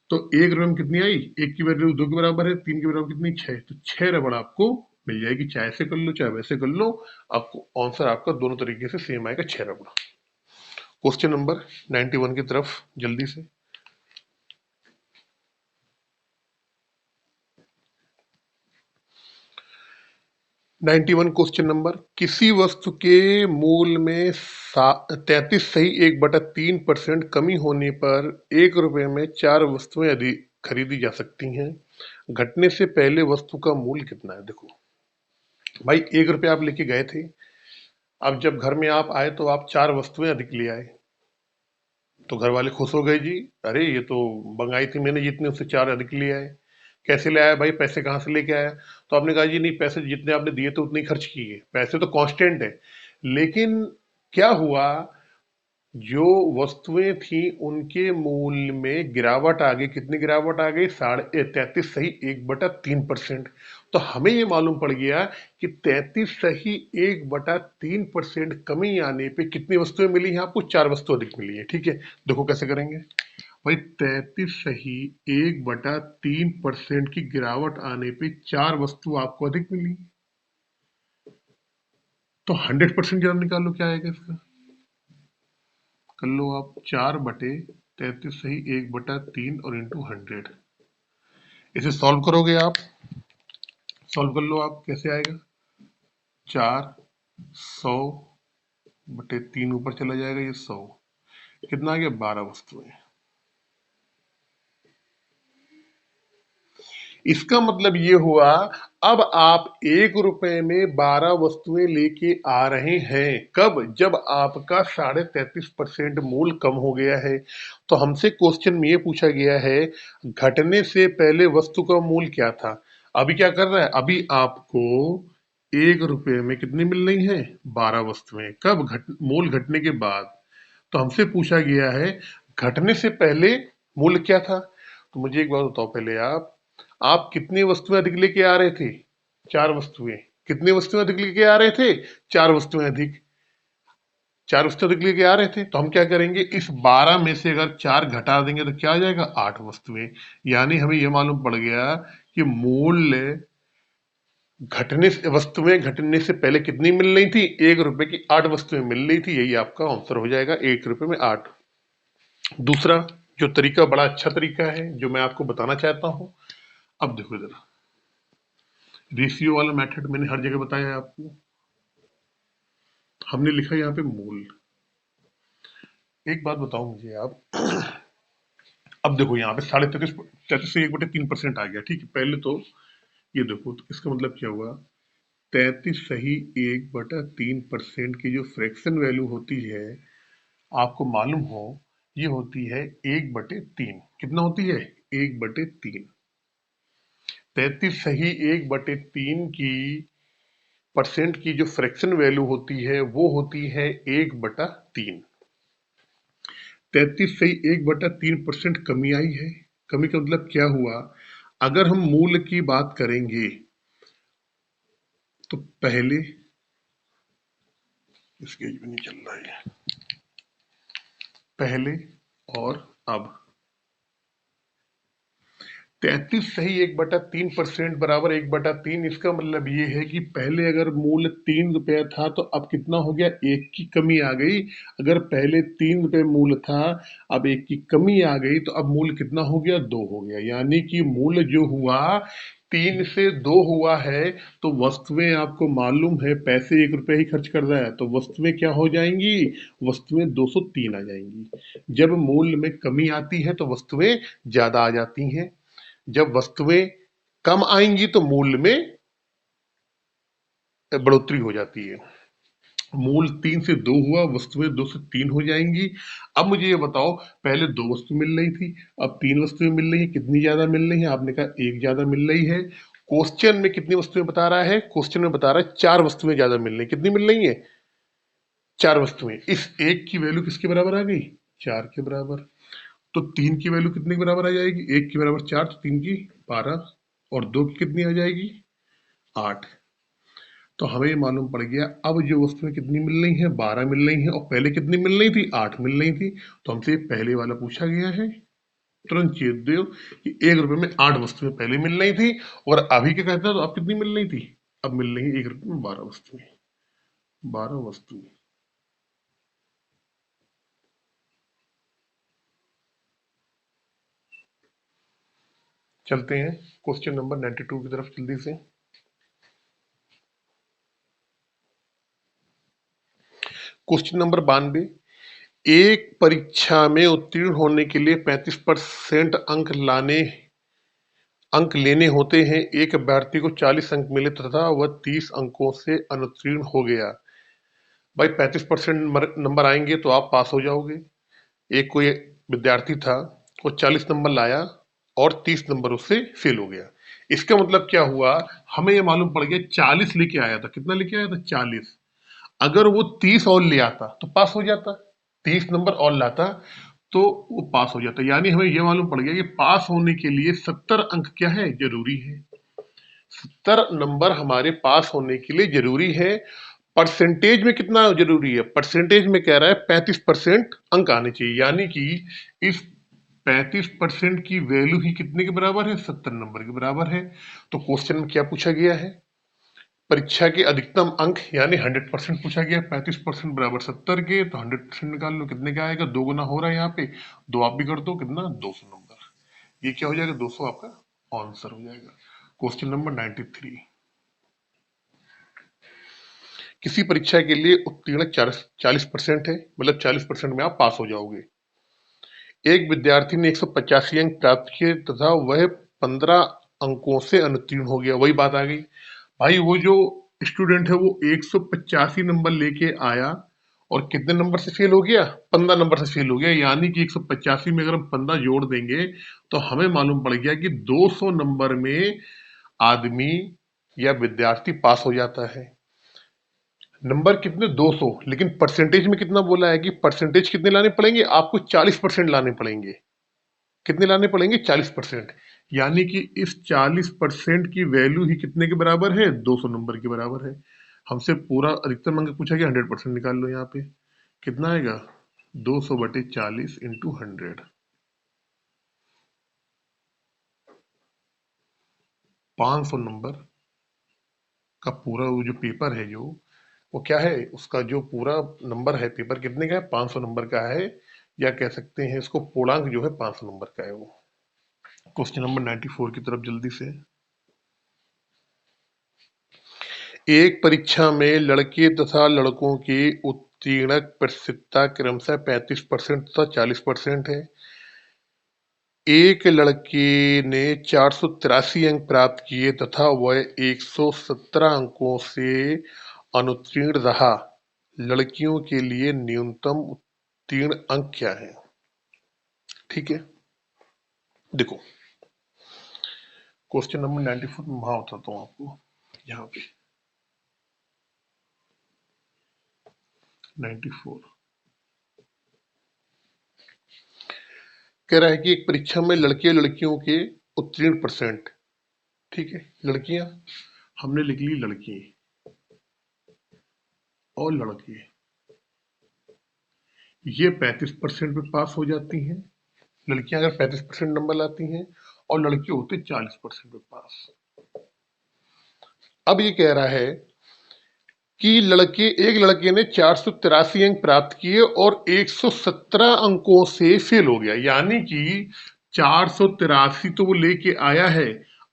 A: तो 1 रबड़ में कितनी आई? 1 की वैल्यू 2 के बराबर है, 3 के बराबर कितनी? 6। तो 6 रबड़ आपको मिल जाएगी। चाहे ऐसे कर लो चाहे वैसे कर लो, आपको आंसर आपका दोनों तरीके से सेम आएगा, 6 रबड़। क्वेश्चन नंबर 91 की तरफ जल्दी से। 91 क्वेश्चन नंबर, किसी वस्तु के मूल्य में 33 सही 1/3% कमी होने पर 1 रुपए में 4 वस्तुएं अधिक खरीदी जा सकती हैं। घटने से पहले वस्तु का मूल्य कितना है? देखो भाई, 1 रुपया आप लेके गए थे, अब जब घर में आप आए तो आप 4 वस्तुएं अधिक ले आए, तो घर वाले खुश हो गए जी, अरे ये तो मंगाई थी मैंने जितने, उससे 4 अधिक ले आए। कैसे ले आया भाई? पैसे कहाँ से लेके आया? तो आपने कहा जी नहीं, पैसे जितने आपने दिए थे उतने ही खर्च किए, पैसे तो कांस्टेंट है। लेकिन क्या हुआ, जो वस्तुएं थी उनके मूल्य में गिरावट आ गई। कितनी गिरावट आ गई? 33 सही 1/3%। तो हमें ये मालूम पड़ गया कि 33 सही 1/3% कमी आने पे कितनी वस्तुएं मिली हैं आपको? 4 वस्तु अधिक मिली है। ठीक है, देखो कैसे करेंगे भाई। 33 सही 1/3% की गिरावट आने पे 4 वस्तु आपको अधिक मिली, तो 100% जरा निकालो क्या आएगा इसका। कर लो आप, 4/33 सही 1/3 और इंटू 100। इसे सॉल्व करोगे आप, सॉल्व कर लो आप, कैसे आएगा? 400/3 ऊपर चला जाएगा, ये 100, कितना आ गया? 12 वस्तुएं। इसका मतलब ये हुआ, अब आप 1 रुपए में 12 वस्तुएं लेके आ रहे हैं। कब? जब आपका 33.5% मूल्य कम हो गया है। तो हमसे क्वेश्चन में ये पूछा गया है, घटने से पहले वस्तु का मूल्य क्या था। अभी क्या कर रहा है? अभी आपको 1 रुपए में कितनी मिल रही है? 12 वस्तुएं। कब? मूल्य घटने के बाद। तो हमसे पूछा गया है घटने से पहले मूल्य क्या था। तो मुझे एक बात बताओ पहले, आप कितनी वस्तुएं अधिक लेके आ रहे थे? 4 वस्तुएं। कितनी वस्तुएं अधिक लेके आ रहे थे? 4 वस्तुएं अधिक। 4 वस्तुएं अधिक लेके आ रहे थे, तो हम क्या करेंगे, इस 12 में से अगर 4 घटा देंगे तो क्या आ जाएगा? 8 वस्तुएं। यानी हमें यह मालूम पड़ गया कि मूल्य घटने से, वस्तुएं घटने से पहले कितनी मिल रही थी? 1 रुपए की 8 वस्तुएं मिल रही थी। यही आपका आंसर हो जाएगा, 1 रुपए में 8। दूसरा जो तरीका, बड़ा अच्छा तरीका है जो मैं आपको बताना चाहता हूं। अब देखो जरा, रेशियो वाला मेथड मैंने हर जगह बताया है आपको। हमने लिखा यहाँ पे मूल। एक बात बताओ मुझे आप, अब देखो यहाँ पे 33 से 1/3% आ गया। ठीक है, पहले तो ये देखो, तो इसका मतलब क्या हुआ? 33 सही 1/3% की जो फ्रैक्शन वैल्यू होती है, आपको मालूम हो, ये होती है 1/3। कितना होती है? 1/3। 33 सही 1/3 की परसेंट की जो फ्रैक्शन वैल्यू होती है वो होती है 1/3। 33 सही 1/3% कमी आई है। कमी का मतलब क्या हुआ? अगर हम मूल्य की बात करेंगे तो पहले, इसके भी नहीं चल रहा है, पहले और अब 33 सही 1/3% बराबर 1/3। इसका मतलब ये है कि पहले अगर मूल्य 3 रुपया था तो अब कितना हो गया? 1 की कमी आ गई। अगर पहले 3 रुपये मूल्य था, अब 1 की कमी आ गई, तो अब मूल्य कितना हो गया? 2 हो गया। यानी कि मूल्य जो हुआ 3 से 2 हुआ है तो वस्तुएं आपको मालूम है पैसे 1 रुपए ही खर्च कर रहा है तो वस्तुएं क्या हो जाएंगी, वस्तुएं 203 आ जाएंगी। जब मूल्य में कमी आती है तो वस्तुएं ज्यादा आ जाती हैं, जब वस्तुएं कम आएंगी तो मूल्य में बढ़ोतरी हो जाती है। मूल 3 से 2 हुआ, वस्तुएं 2 से 3 हो जाएंगी। अब मुझे ये बताओ, पहले 2 वस्तु मिल रही थी, अब 3 वस्तुएं मिल रही है, कितनी ज्यादा मिल रही है? आपने कहा 1 ज्यादा मिल रही है। क्वेश्चन में कितनी वस्तुएं बता रहा है? क्वेश्चन में बता रहा है 4 वस्तुएं ज्यादा मिल रही है। कितनी मिल रही है? 4 वस्तुएं। इस एक की वैल्यू किसके बराबर आ गई? 4 के बराबर। तो 3 की वैल्यू कितने के बराबर आ जाएगी? 1 के बराबर 4, तो 3 की 12 और 2 की कितनी आ जाएगी? 8। तो हमें ये मालूम पड़ गया अब जो वस्तुएं कितनी मिल रही हैं? 12 मिल रही हैं। और पहले कितनी मिल रही थी? 8 मिल रही थी। तो हमसे पहले वाला पूछा गया है। तुरंत चेत दो कि 1 रुपए में 8 वस्तुएं पहले मिल रही थी और अभी क्या कहता है, तो अब कितनी मिल रही थी? अब मिल रही है 1 रुपए में 12 वस्तुएं। 12 वस्तुएं। चलते हैं क्वेश्चन नंबर 92 की तरफ जल्दी से। क्वेश्चन नंबर 92, एक परीक्षा में उत्तीर्ण होने के लिए 35% अंक लेने होते हैं। एक अभ्यर्थी को 40 अंक मिले तथा वह 30 अंकों से अनुत्तीर्ण हो गया। भाई 35% नंबर आएंगे तो आप पास हो जाओगे। एक कोई विद्यार्थी था, वो 40 नंबर लाया और 30 नंबर उससे फेल हो गया। इसका मतलब क्या हुआ? हमें यह मालूम पड़ गया 40 लेके आया था। कितना लेके आया था? 40। अगर वो 30 और ले आता तो पास हो जाता, 30 नंबर और लाता तो वो पास हो जाता। यानी हमें यह मालूम पड़ गया कि पास होने के लिए 70 अंक क्या है? जरूरी है। 70 नंबर हमारे पास होने के लिए जरूरी है। परसेंटेज में कितना जरूरी है? परसेंटेज में कह रहा है 35% अंक आने चाहिए। यानी कि इस 35% की वैल्यू ही कितने के बराबर है? 70 नंबर के बराबर है। तो क्वेश्चन में क्या पूछा गया है? परीक्षा के अधिकतम अंक यानी 100% पूछा गया। 35% बराबर 70 के, तो 100% निकाल लो, कितने का आएगा? 2 गुना हो रहा है यहाँ पे, 2 आप भी कर दो, कितना? 200 नंबर। ये क्या हो जाएगा? 200 आपका आंसर हो जाएगा। क्वेश्चन नंबर 93, किसी परीक्षा के लिए उत्तीर्ण 40% है, मतलब 40% में आप पास हो जाओगे। एक विद्यार्थी ने 185 अंक प्राप्त किए तथा वह 15 अंकों से अनुत्तीर्ण हो गया। वही बात आ गई भाई, वो जो स्टूडेंट है वो 185 नंबर लेके आया और कितने नंबर से फेल हो गया? 15 नंबर से फेल हो गया। यानी कि 185 में अगर हम 15 जोड़ देंगे तो हमें मालूम पड़ गया कि 200 नंबर में आदमी या विद्यार्थी पास हो जाता है। नंबर कितने? 200, लेकिन परसेंटेज में कितना बोला है कि परसेंटेज कितने लाने पड़ेंगे? आपको 40% लाने पड़ेंगे। कितने लाने पड़ेंगे? 40%। यानी कि इस 40% की वैल्यू ही कितने के बराबर है? 200 नंबर के बराबर है। हमसे पूरा अधिकतम अंक पूछा गया, 100% निकाल लो। यहाँ पे कितना आएगा? 200/40 इंटू 100। 500 नंबर का पूरा वो जो पेपर है, जो वो क्या है, उसका जो पूरा नंबर है पेपर कितने का है? 500 नंबर का है। या कह सकते हैं इसको पूर्णांक जो है 500 नंबर का है वो। क्वेश्चन नंबर 94 की तरफ जल्दी से। एक परीक्षा में लड़के तथा लड़कों की उत्तीर्ण प्रतिशतता क्रमशः 35% तथा 40% है। एक लड़के ने 483 अंक प्राप्त किए तथा वह 117 अंकों से अनुत्तीर्ण रहा। लड़कियों के लिए न्यूनतम उत्तीर्ण अंक क्या है? ठीक है, देखो क्वेश्चन नंबर 94 में वहां बताता हूं आपको। यहाँ पे 94 कह रहा है कि एक परीक्षा में लड़के लड़कियों के उत्तीर्ण परसेंट, ठीक है, लड़कियां हमने लिख ली लड़की और लड़के, ये 35% पे पास हो जाती हैं। लड़कियां अगर 35% नंबर लाती हैं और लड़के होते 40% पे पास। अब ये कह रहा है कि एक लड़के ने 483 अंक प्राप्त किए और 117 अंकों से फेल हो गया। यानी कि 483 तो वो लेके आया है,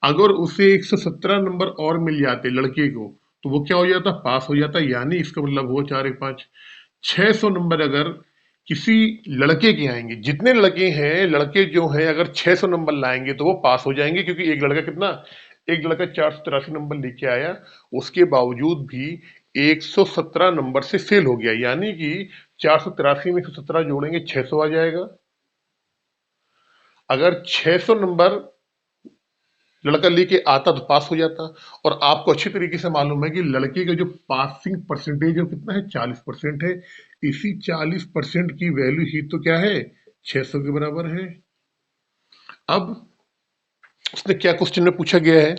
A: अगर उसे 117 नंबर और मिल जाते लड़के को, तो वो क्या हो जाता, पास हो जाता। यानी इसका मतलब हुआ 4 1 5 600 नंबर अगर किसी लड़के के आएंगे, जितने लड़के हैं, लड़के जो हैं अगर 600 नंबर लाएंगे तो वो पास हो जाएंगे, क्योंकि एक लड़का कितना, एक लड़का 483 नंबर लेके आया, उसके बावजूद भी 117 नंबर से फेल हो गया। यानी कि 483 में 117 जोड़ेंगे 600 आ जाएगा। अगर 600 नंबर लड़का लेके आता तो पास हो जाता। और आपको अच्छी तरीके से मालूम है कि लड़के का जो पासिंग परसेंटेज है वो कितना है, 40% है। इसी 40% की वैल्यू ही तो क्या है, 600 के बराबर है। अब उसने क्या क्वेश्चन में पूछा गया है,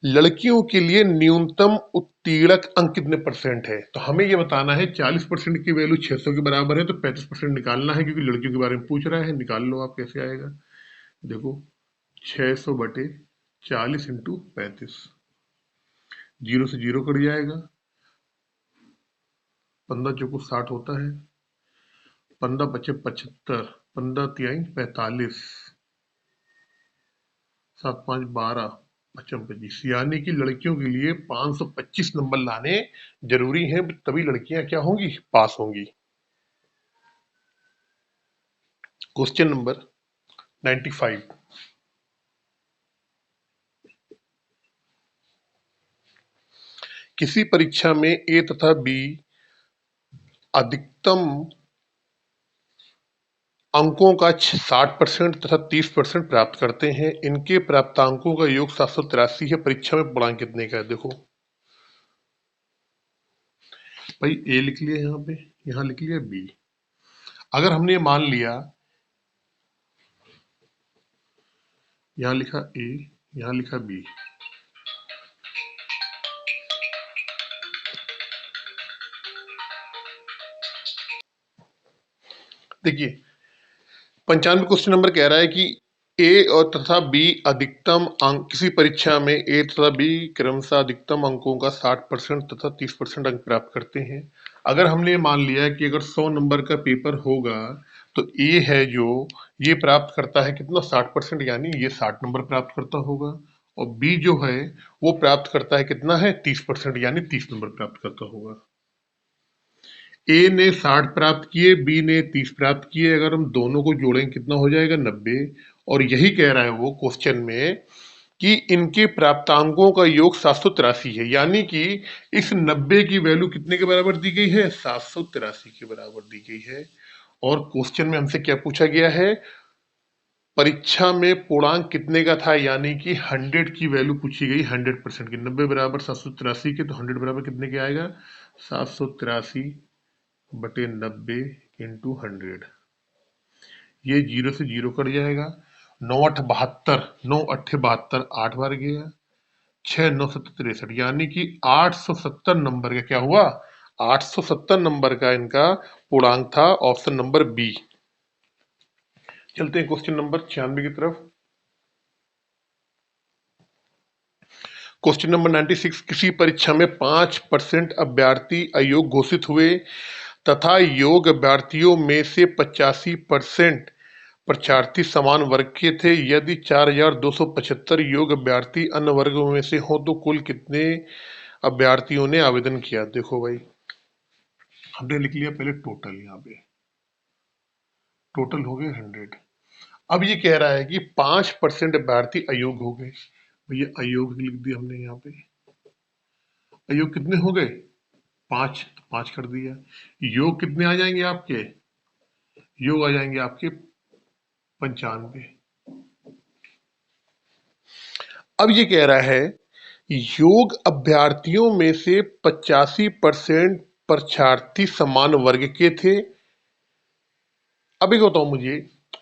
A: लड़कियों के लिए न्यूनतम उत्तीर्णक अंक कितने परसेंट है। तो हमें यह बताना है 40% की वैल्यू 600 के बराबर है, तो 35% निकालना है, क्योंकि लड़कियों के बारे में पूछ रहा है। निकाल लो आप, कैसे आएगा, देखो 600 बटे 40 इंटू 35, जीरो से जीरो कट जाएगा, 15 चौको 60 होता है, 15 पचे 75, 15 तिहाई 45, 7 5 12, 55 25। यानी कि लड़कियों के लिए 525 नंबर लाने जरूरी हैं, तभी लड़कियां क्या होंगी, पास होंगी। क्वेश्चन नंबर 95, किसी परीक्षा में ए तथा बी अधिकतम अंकों का 60% तथा 30% प्राप्त करते हैं। इनके प्राप्तांकों का योग 783 है। परीक्षा में पूर्णांक कितने का है। देखो भाई, ए लिख लिया यहाँ पे, यहाँ लिख लिया बी। अगर हमने मान लिया, यहाँ लिखा ए, यहाँ लिखा बी, देखिए 95 क्वेश्चन नंबर कह रहा है कि ए और तथा बी अधिकतम अंक, किसी परीक्षा में ए तथा बी क्रमशः अधिकतम अंकों का 60% तथा 30% अंक प्राप्त करते हैं। अगर हमने मान लिया कि अगर 100 नंबर का पेपर होगा तो ए है जो ये प्राप्त करता है कितना, 60%, यानी ये 60 नंबर प्राप्त करता होगा। और बी जो है वो प्राप्त करता है कितना है, 30%, यानी 30 नंबर प्राप्त करता होगा। ए ने 60 प्राप्त किए, बी ने 30 प्राप्त किए, अगर हम दोनों को जोड़ें कितना हो जाएगा, 90। और यही कह रहा है वो क्वेश्चन में कि इनके प्राप्तांकों का योग 783 है। यानी कि इस 90 की वैल्यू कितने के बराबर दी गई है, 783 के बराबर दी गई है। और क्वेश्चन में हमसे क्या पूछा गया है, परीक्षा में पूर्णांक कितने का था, यानी कि 100 की वैल्यू पूछी गई, 100% की। 90 बराबर 783 के, तो 100 बराबर कितने के आएगा, 783 बटे 90 इंटू 100। ये जीरो से जीरो कट जाएगा, 9 8 72, 9 8 72, 8 बार गया, 6 9 7 63, यानी कि 870 नंबर का क्या हुआ, 870 नंबर का इनका पूर्णांक था। Option number B. चलते हैं क्वेश्चन नंबर 96 की तरफ। क्वेश्चन नंबर 96, किसी परीक्षा में 5% अभ्यर्थी अयोग्य घोषित हुए तथा योग्य अभ्यर्थियों में से 85% परीक्षार्थी समान वर्ग के थे। यदि 4275 योग्य अभ्यर्थी अन्य वर्गों में से हो तो कुल कितने अभ्यर्थियों ने आवेदन किया। देखो भाई, हमने लिख लिया पहले टोटल, यहाँ पे टोटल हो गए 100। अब ये कह रहा है कि 5% अभ्यर्थी अयोग्य हो गए। भैया अयोग्य लिख दिया हमने यहाँ पे, अयोग्य कितने हो गए, 5, तो 5 कर दिया। योग कितने आ जाएंगे आपके, योग आ जाएंगे आपके 95। अब ये कह रहा है योग अभ्यर्थियों में से 85% परीक्षार्थी समान वर्ग के थे। अब एक बताओ मुझे,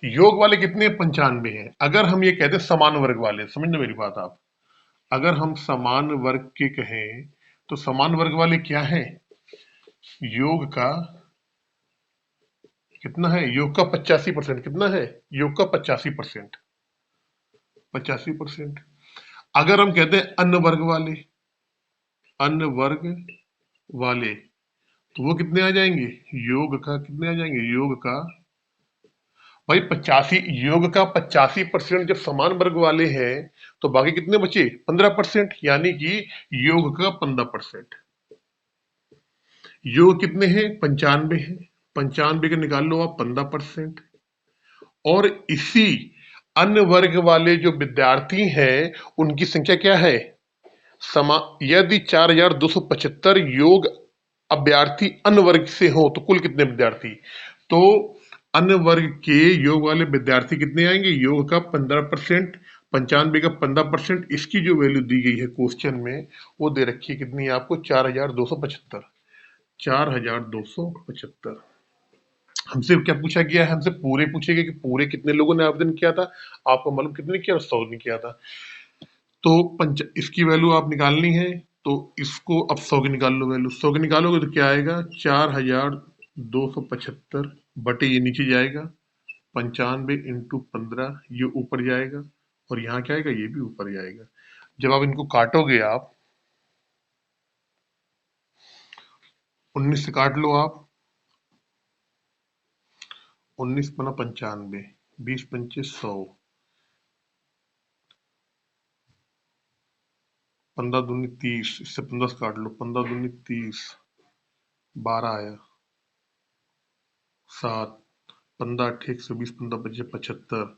A: योग वाले कितने, 95 हैं। अगर हम ये कहते समान वर्ग वाले, समझना मेरी बात आप, अगर हम समान वर्ग के कहें तो समान वर्ग वाले क्या है, योग का कितना है, योग का 85%, कितना है, योग का 85%, 85%। अगर हम कहते हैं अन्य वर्ग वाले, अन्य वर्ग वाले, तो वो कितने आ जाएंगे, योग का कितने आ जाएंगे, योग का भाई 85 योग का 85% जब समान वर्ग वाले हैं तो बाकी कितने बचे? 15%, यानी कि योग का 15%। योग कितने हैं? 95 है। 95 का निकाल लो आप 15%। और इसी अन्य वर्ग वाले जो विद्यार्थी हैं उनकी संख्या क्या है? यदि 4275 योग अभ्यर्थी अन्य वर्ग से हो तो कुल कितने विद्यार्थी? तो अन्य वर्ग के योग वाले विद्यार्थी कितने आएंगे? योग का 15%, 95 का 15%, इसकी जो वैल्यू दी गई है क्वेश्चन में वो दे रखी है कितनी है आपको? 4275। 4275। हमसे क्या पूछा गया है? हमसे पूरे पूछे गए कि पूरे कितने लोगों ने आवेदन किया था। आपको मालूम कितने किया? 100 ने किया था। तो इसकी वैल्यू आप निकालनी है तो इसको अब 100 की निकाल लो वैल्यू। 100 की निकालोगे तो क्या आएगा? 4275 बटे ये नीचे जाएगा 95 इंटू 15, ये ऊपर जाएगा और यहाँ क्या आएगा? ये भी ऊपर जाएगा। जब आप इनको काटोगे आप 19 से काट लो आप। 19 बना 95, 20 पंचे 100, 15 दूनी 30, इससे 15 से काट लो। 15 दूनी 30, 12 आया, 7, 15 8 120, 15 बचे 75,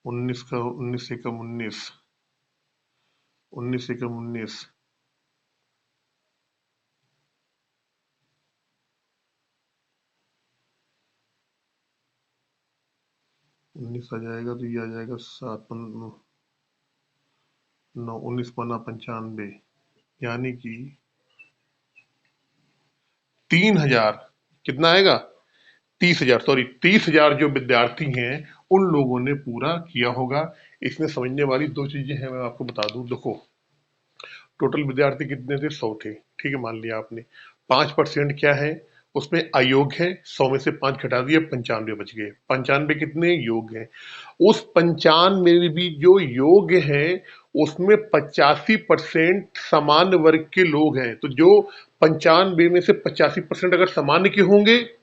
A: 19 का 19 एकम 19, 19 एकम 19, 19 आ जाएगा तो ये आ जाएगा 7 9, 19 पन्ना 95, यानी कि 3000। कितना आएगा? 30,000, सॉरी 30,000 जो विद्यार्थी हैं उन लोगों ने पूरा किया होगा। इसमें समझने वाली दो चीजें हैं, मैं आपको बता दूं। देखो, टोटल विद्यार्थी कितने थे? 100 थे, ठीक है, मान लिया आपने। 5% क्या है? उसमें अयोग है। 100 में से 5 घटा दिए, 95 बच गए। 95 कितने योग हैं? उस 95 में भी जो योग हैं उसमें 85% सामान्य वर्ग के लोग हैं। तो जो 95 में से 85% अगर सामान्य के होंगे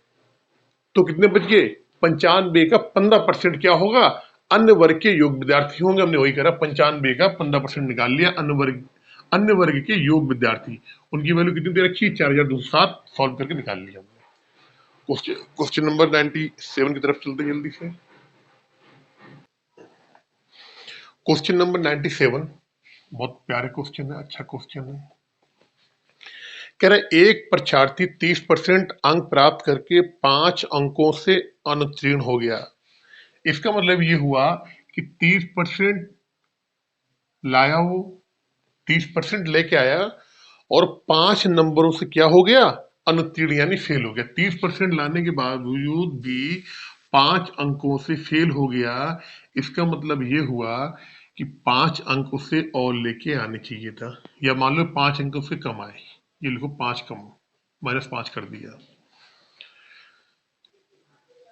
A: तो कितने बच गए? 95 का 15% क्या होगा? अन्य वर्ग के योग विद्यार्थी होंगे। हमने वही करा, 95 का 15% निकाल लिया। अन्य वर्ग के योग विद्यार्थी, उनकी वैल्यू कितनी दे रखी? 4207 सॉल्व करके निकाल लिया हमने। क्वेश्चन नंबर 97 की तरफ चलते जल्दी से। क्वेश्चन नंबर 97 बहुत प्यारे क्वेश्चन है, अच्छा क्वेश्चन है। कह रहे एक परीक्षार्थी 30% अंक प्राप्त करके 5 अंकों से अनुत्तीर्ण हो गया। इसका मतलब ये हुआ कि 30% लाया, वो 30% लेके आया और 5 नंबरों से क्या हो गया? अनुत्तीर्ण, यानी फेल हो गया। 30% लाने के बावजूद भी 5 अंकों से फेल हो गया। इसका मतलब ये हुआ कि 5 अंक उससे और लेके आने चाहिए था, या मान लो 5 अंक उससे कम आए। ये लिखो 5 कम, -5 कर दिया।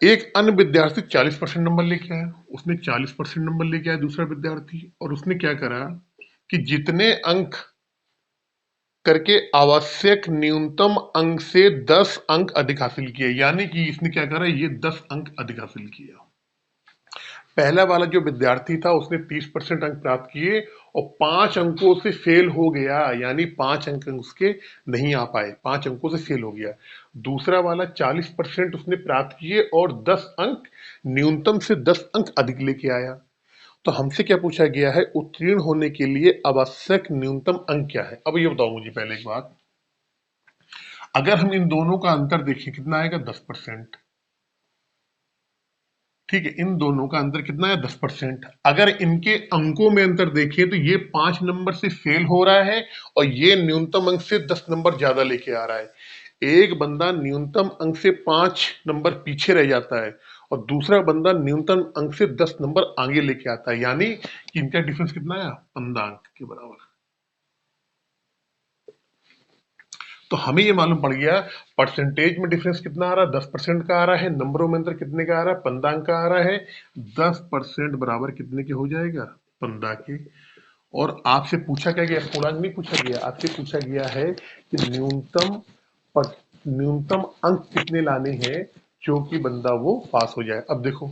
A: एक अन्य विद्यार्थी 40% नंबर लेके आया, उसने 40% नंबर लेके आया दूसरा विद्यार्थी, और उसने क्या करा कि जितने अंक करके आवश्यक न्यूनतम अंक से 10 अंक अधिक हासिल किए। यानी कि इसने क्या करा? ये 10 अंक अधिक हासिल किया। पहला वाला जो विद्यार्थी था उसने 30% अंक प्राप्त किए और 5 अंकों से फेल हो गया, यानी 5 अंक उसके नहीं आ पाए, 5 अंकों से फेल हो गया। दूसरा वाला 40% उसने प्राप्त किए और 10 अंक, न्यूनतम से 10 अंक अधिक लेके आया। तो हमसे क्या पूछा गया है? उत्तीर्ण होने के लिए आवश्यक न्यूनतम अंक क्या है? अब ये बताओ मुझे पहले एक बात, अगर हम इन दोनों का अंतर देखें कितना आएगा? 10%। ठीक है, इन दोनों का अंतर कितना है? 10%। अगर इनके अंकों में अंतर देखें तो ये 5 नंबर से फेल हो रहा है और ये न्यूनतम अंक से 10 नंबर ज्यादा लेके आ रहा है। एक बंदा न्यूनतम अंक से 5 नंबर पीछे रह जाता है और दूसरा बंदा न्यूनतम अंक से 10 नंबर आगे लेके आता है, यानी कि इनका डिफरेंस कितना है? 15 अंक के बराबर। तो हमें ये मालूम पड़ गया परसेंटेज में डिफरेंस कितना आ रहा है? 10% का आ रहा है। नंबरों में अंतर कितने का आ रहा है? 15 अंक का आ रहा है। 10% बराबर कितने के हो जाएगा? 15 के। और आपसे पूछा क्या गया? पूर्णांक नहीं पूछा गया, आपसे पूछा गया है कि न्यूनतम अंक कितने लाने हैं जो कि बंदा वो पास हो जाए। अब देखो,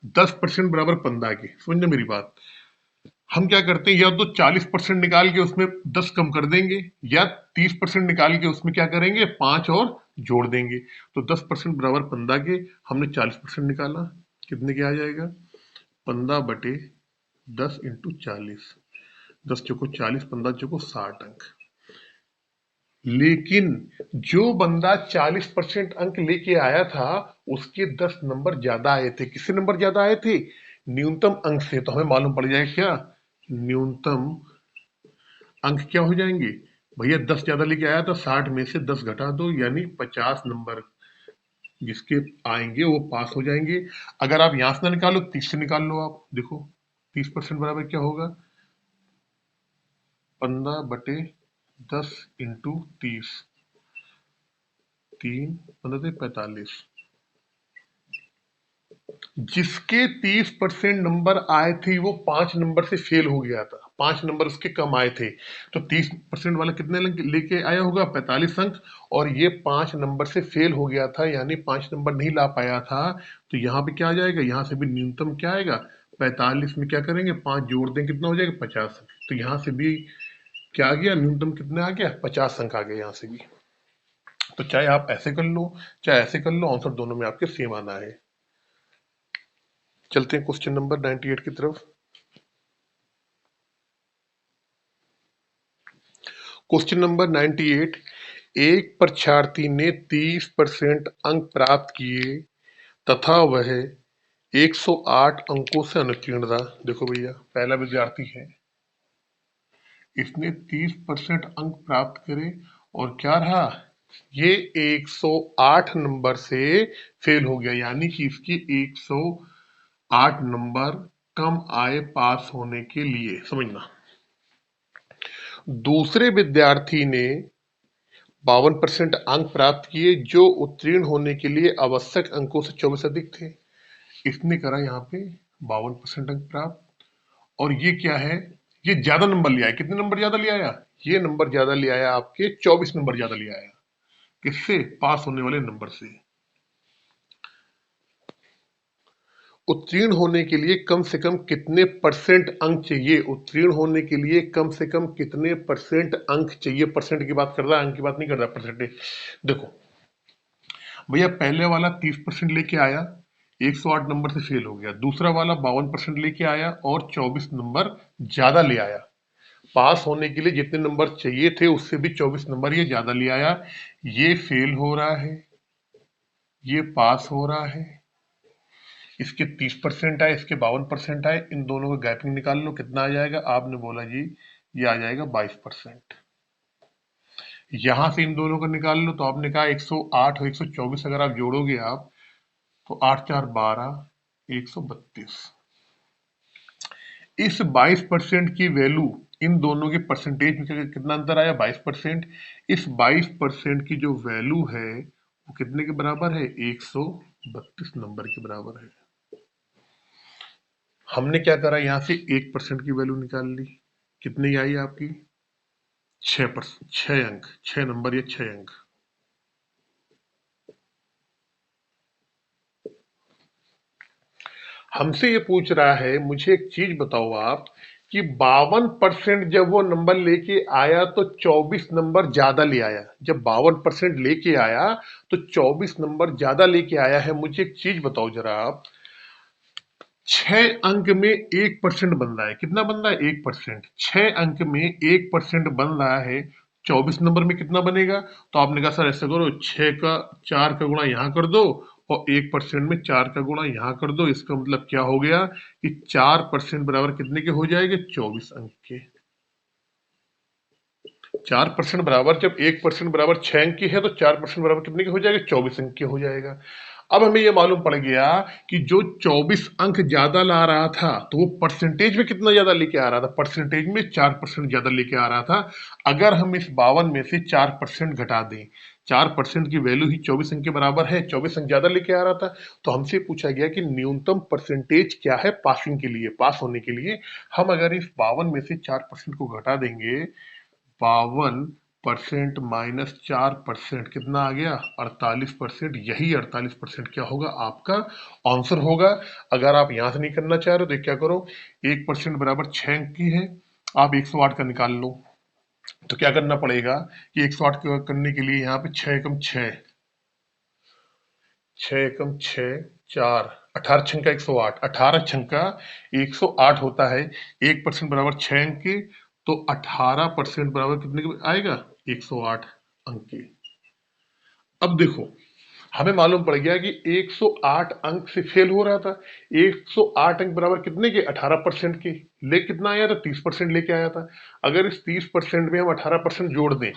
A: 10% बराबर 15 के, समझना मेरी बात। हम क्या करते हैं, या तो 40% निकाल के उसमें 10 कम कर देंगे, या 30% निकाल के उसमें क्या करेंगे, 5 और जोड़ देंगे। तो 10% बराबर 15 के, हमने 40% निकाला, कितने के आ जाएगा, 15/10 इंटू 40, 10 चौको 40, 15 चौको 60 अंक। लेकिन जो बंदा 40% अंक लेके आया था, उसके 10 नंबर ज्यादा आए थे। किससे नंबर ज्यादा आए थे, न्यूनतम अंक से। तो हमें मालूम पड़ जाएगा क्या, न्यूनतम अंक क्या हो जाएंगे भैया, 10 ज्यादा लेके आया था, 60 में से 10 घटा दो, यानी 50 नंबर जिसके आएंगे वो पास हो जाएंगे। अगर आप यहां से ना निकालो, 30 से निकाल लो। आप देखो 30% बराबर क्या होगा, 15/10 इंटू 30, 3 15 45। जिसके 30% नंबर आए थे, वो 5 नंबर से फेल हो गया था, 5 नंबर उसके कम आए थे। तो 30% वाला कितने लेके आया होगा, 45 अंक। और ये 5 नंबर से फेल हो गया था, यानी 5 नंबर नहीं ला पाया था। तो यहाँ पे क्या आ जाएगा, यहाँ से भी न्यूनतम क्या आएगा, 45 में क्या करेंगे, 5 जोड़ दें, कितना हो जाएगा, 50 अंक। तो यहाँ से भी क्या आ गया, न्यूनतम कितने आ गया, 50 अंक आ गया यहाँ से भी। तो चाहे आप ऐसे कर लो, चाहे ऐसे कर लो, आंसर दोनों में आपके सेम आना है। चलते हैं क्वेश्चन नंबर 98 की तरफ। क्वेश्चन नंबर 98, एक परीक्षार्थी ने 30% अंक प्राप्त किए तथा वह 108 अंकों से अनुत्तीर्ण रहा। देखो भैया, पहला विद्यार्थी है, इसने 30% अंक प्राप्त करे और क्या रहा, ये 108 नंबर से फेल हो गया, यानी कि इसकी 108 नंबर कम आए पास होने के लिए, समझना। दूसरे विद्यार्थी ने 52% अंक प्राप्त किए, जो उत्तीर्ण होने के लिए आवश्यक अंकों से 24 अधिक थे। इसने करा यहाँ पे 52% अंक प्राप्त, और ये क्या है, ये ज्यादा नंबर ले आया। कितने नंबर ज्यादा ले आया, ये नंबर ज्यादा ले आया, आपके 24 नंबर ज्यादा ले आया। किससे, पास होने वाले नंबर से। उत्तीर्ण होने के लिए कम से कम कितने परसेंट अंक चाहिए, उत्तीर्ण होने के लिए कम से कम कितने परसेंट अंक चाहिए। परसेंट की बात कर रहा है, अंक की बात नहीं कर रहा, परसेंटेज। देखो भैया, पहले वाला 30% लेके आया, 108 नंबर से फेल हो गया। दूसरा वाला 52% लेके आया और 24 नंबर ज्यादा ले आया। पास होने के लिए जितने नंबर चाहिए थे, उससे भी 24 नंबर ये ज्यादा ले आया। ये फेल हो रहा है, ये पास हो रहा है। इसके 30% आए, इसके 52% आए, इन दोनों का गैपिंग निकाल लो, कितना आ जाएगा। आपने बोला जी ये आ जाएगा 22%। यहां से इन दोनों का निकाल लो, तो आपने कहा 108 और 124 अगर आप जोड़ोगे आप, तो 8 4 12, 132। इस 22% की वैल्यू, इन दोनों के परसेंटेज में कितना अंतर आया, 22%। इस 22% की जो वैल्यू है, वो कितने के बराबर है, 132 नंबर के बराबर है। हमने क्या करा, यहां से 1% की वैल्यू निकाल ली, कितनी आई आपकी, 6%, 6 अंक, 6 नंबर या 6 अंक। हमसे ये पूछ रहा है, मुझे एक चीज बताओ आप, कि 52% जब वो नंबर लेके आया तो 24 नंबर ज्यादा ले आया। जब 52% लेके आया तो 24 नंबर ज्यादा लेके आया है। मुझे एक चीज बताओ जरा आप, 6 अंक में 1% बन रहा है, कितना बन रहा है, 1%। 6 अंक में 1% बन रहा है, 24 नंबर में कितना बनेगा। तो आपने कहा सर ऐसा करो, 6 का 4 का गुणा यहाँ कर दो, और 1% में 4 का गुणा यहाँ कर दो। इसका मतलब क्या हो गया कि 4% बराबर कितने के हो जाएंगे, 24 अंक के। 4% बराबर, जब 1% बराबर 6 अंक की है, तो 4% बराबर कितने के हो जाएगा, 24 अंक के हो जाएगा। अब हमें यह मालूम पड़ गया कि जो 24 अंक ज्यादा ला रहा था, तो वो परसेंटेज में कितना ज्यादा लेके आ रहा था, परसेंटेज में 4% ज्यादा लेके आ रहा था। अगर हम इस 52 में से 4% घटा दें, 4% की वैल्यू ही 24 अंक के बराबर है, 24 अंक ज्यादा लेके आ रहा था। तो हमसे पूछा गया कि न्यूनतम परसेंटेज क्या है पासिंग के लिए, पास होने के लिए। हम अगर इस 52 में से 4% को घटा देंगे, 52 परसेंट माइनस 4% कितना आ गया? 48%। यही 48% क्या होगा? आपका आंसर होगा। अगर आप यहां से नहीं करना चाह रहे हो तो क्या करो, 1% बराबर 6 अंक की है, आप 108 का निकाल लो। तो क्या करना पड़ेगा कि 108 करने के लिए यहाँ पे 6 एकम 6, 6 एकम 6, 4, 18 छंका 108, 18 छंका 108 होता है। 1% बराबर 6 अंक के, तो 18% बराबर कितने के आएगा? 108 अंक के। अब देखो, हमें मालूम पड़ गया कि 108 अंक से फेल हो रहा था। 108 अंक बराबर कितने के? 18% के। ले कितना आया था? 30% लेके आया था। अगर इस 30% में हम 18% जोड़ दें,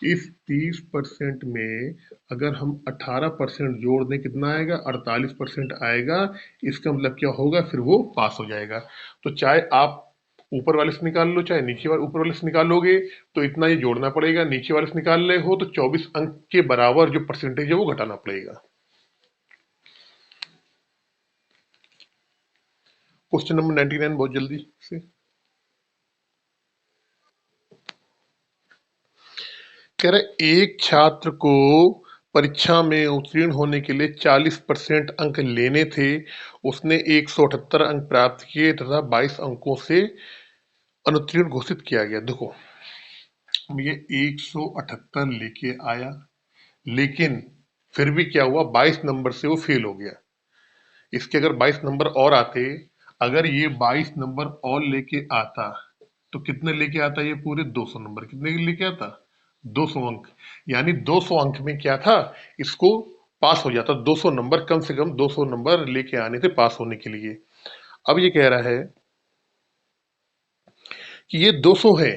A: इस 30% में अगर हम 18% जोड़ दें, कितना आएगा? 48% आएगा। इसका मतलब क्या होगा? फिर वो पास हो जाएगा। तो चाहे आप ऊपर वाले से निकाल लो, चाहे नीचे वाले, ऊपर वाले से निकालोगे तो इतना ये जोड़ना पड़ेगा, नीचे वाले से निकाल रहे हो तो 24 अंक के बराबर जो परसेंटेज है वो घटाना पड़ेगा। क्वेश्चन नंबर 99 बहुत जल्दी से कह रहे, एक छात्र को परीक्षा में उत्तीर्ण होने के लिए 40% अंक लेने थे। उसने 178 अंक प्राप्त किए तथा 22 अंकों से अनुत्तीर्ण घोषित किया गया। देखो, ये 178 लेके आया, लेकिन फिर भी क्या हुआ? 22 नंबर से वो फेल हो गया। इसके अगर 22 नंबर और आते, अगर ये 22 नंबर और लेके आता तो कितने लेके आता? ये पूरे 200 नंबर। कितने के लेके आता? 200 अंक। यानी 200 अंक में क्या था? इसको पास हो जाता। 200 नंबर, कम से कम 200 नंबर लेके आने थे पास होने के लिए। अब ये कह रहा है कि ये 200 है,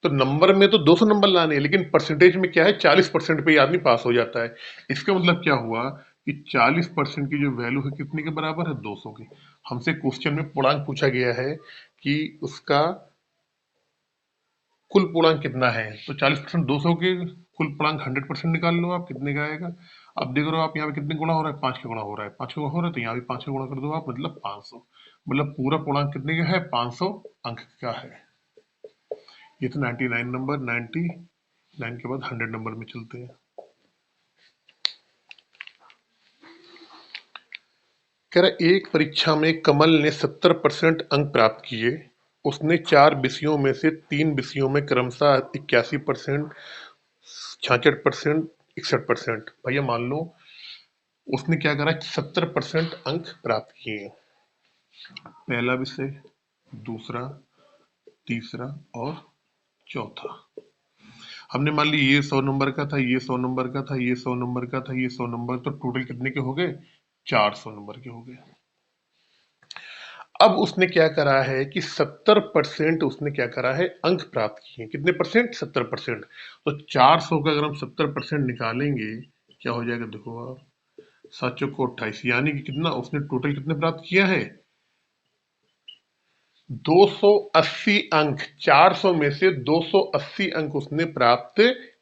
A: तो नंबर में तो 200 नंबर लाने हैं, लेकिन परसेंटेज में क्या है? 40% पे ही आदमी पास हो जाता है। इसका मतलब क्या हुआ कि 40% की जो वैल्यू है कितने के बराबर है? 200 की। हमसे क्वेश्चन में पूर्णांक पूछा गया है कि उसका कुल पूर्णांक कितना है, तो 40% 200 के कुल पूर्णांक 100% निकाल लो आप, कितने का आएगा? अब देख रहे हो आप यहाँ पे कितने गुणा हो रहा है? 5 का गुणा हो रहा है। 5 का गुणा हो रहा है तो यहाँ भी 5 का गुणा कर दो आप, मतलब 500। मतलब पूरा पूर्णांक कितने का है? 500 अंक का है। ये तो 99 नंबर, 99 के बाद 100 नंबर में चलते हैं। कह रहा, एक परीक्षा में कमल ने 70% अंक प्राप्त किए। उसने 4 विषयों में से 3 विषयों में क्रमशः 81%, 66%, 61%। भैया मान लो उसने क्या करा? 70% अंक प्राप्त किए। पहला विषय, दूसरा, तीसरा और चौथा। हमने मान ली ये 100 नंबर का था, ये 100 नंबर का था, ये 100 नंबर का था, ये 100 नंबर, तो टोटल कितने के हो गए? 400 नंबर के हो गए। अब उसने क्या करा है कि 70% उसने क्या करा है? अंक प्राप्त किए। कितने परसेंट? 70%। तो 400 का अगर हम 70% निकालेंगे, क्या हो जाएगा? देखो आप, 7 चौको 28, यानी कि कितना उसने टोटल कितने प्राप्त किया है? 280 अंक। 400 में से 280 अंक उसने प्राप्त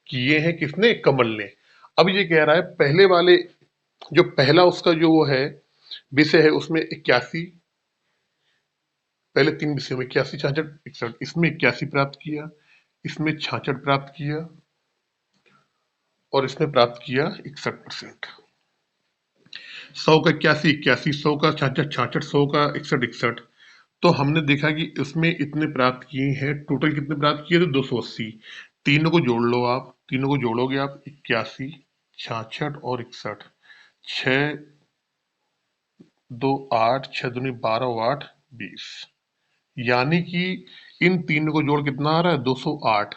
A: किए हैं। किसने? कमल ने। अब ये कह रहा है पहले वाले, जो पहला उसका जो वो है विषय है, उसमें 81, पहले 3 विषयों में 81, 66, 61, इसमें 81 प्राप्त किया, इसमें 66 प्राप्त किया और इसमें प्राप्त किया 61%। 100 का 81, 81, 100 का 66, 66, 100 का 61, 61। तो हमने देखा कि इसमें इतने प्राप्त किए हैं। टोटल कितने प्राप्त किए थे? 280। तीनों को जोड़ लो आप, तीनों को जोड़ोगे आप, 81, 66 और 61। 6 2 8, 6 दूनी 12, 8 20। यानी कि इन तीनों को जोड़ कितना आ रहा है? 208।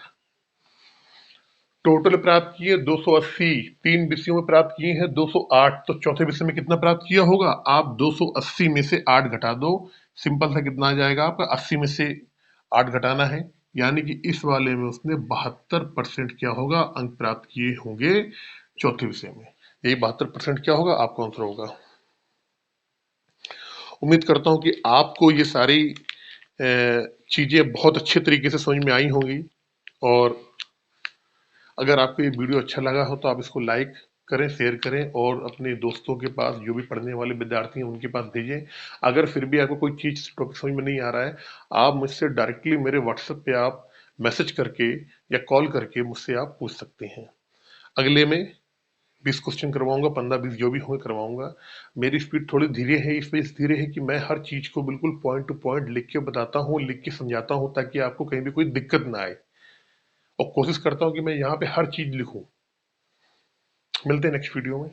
A: टोटल प्राप्त किए 280, 3 विषयों में प्राप्त किए हैं 208, तो चौथे विषय में कितना प्राप्त किया होगा? आप 280 में से 8 घटा दो, सिंपल सा कितना आ जाएगा आपका? 80 में से 8 घटाना है, यानी कि इस वाले में उसने 72% क्या होगा? अंक प्राप्त किए होंगे चौथे विषय में। यही 72% क्या होगा? आपका आंसर होगा। उम्मीद करता हूं कि आपको ये सारी चीजें बहुत अच्छे तरीके से समझ में आई होंगी, और अगर आपको ये वीडियो अच्छा लगा हो तो आप इसको लाइक करें, शेयर करें और अपने दोस्तों के पास, जो भी पढ़ने वाले विद्यार्थी हैं उनके पास भेजें। अगर फिर भी आपको कोई चीज़ टॉपिक समझ में नहीं आ रहा है, आप मुझसे डायरेक्टली मेरे व्हाट्सएप पे आप मैसेज करके या कॉल करके मुझसे आप पूछ सकते हैं। अगले में 20 क्वेश्चन करवाऊंगा, 15-20 जो भी होंगे करवाऊंगा। मेरी स्पीड थोड़ी धीरे है, इस वजह से धीरे है कि मैं हर चीज को बिल्कुल पॉइंट टू पॉइंट लिख के बताता हूँ, लिख के समझाता हूँ, ताकि आपको कहीं भी कोई दिक्कत ना आए। और कोशिश करता हूँ कि मैं यहाँ पे हर चीज लिखूं। मिलते हैं नेक्स्ट वीडियो में।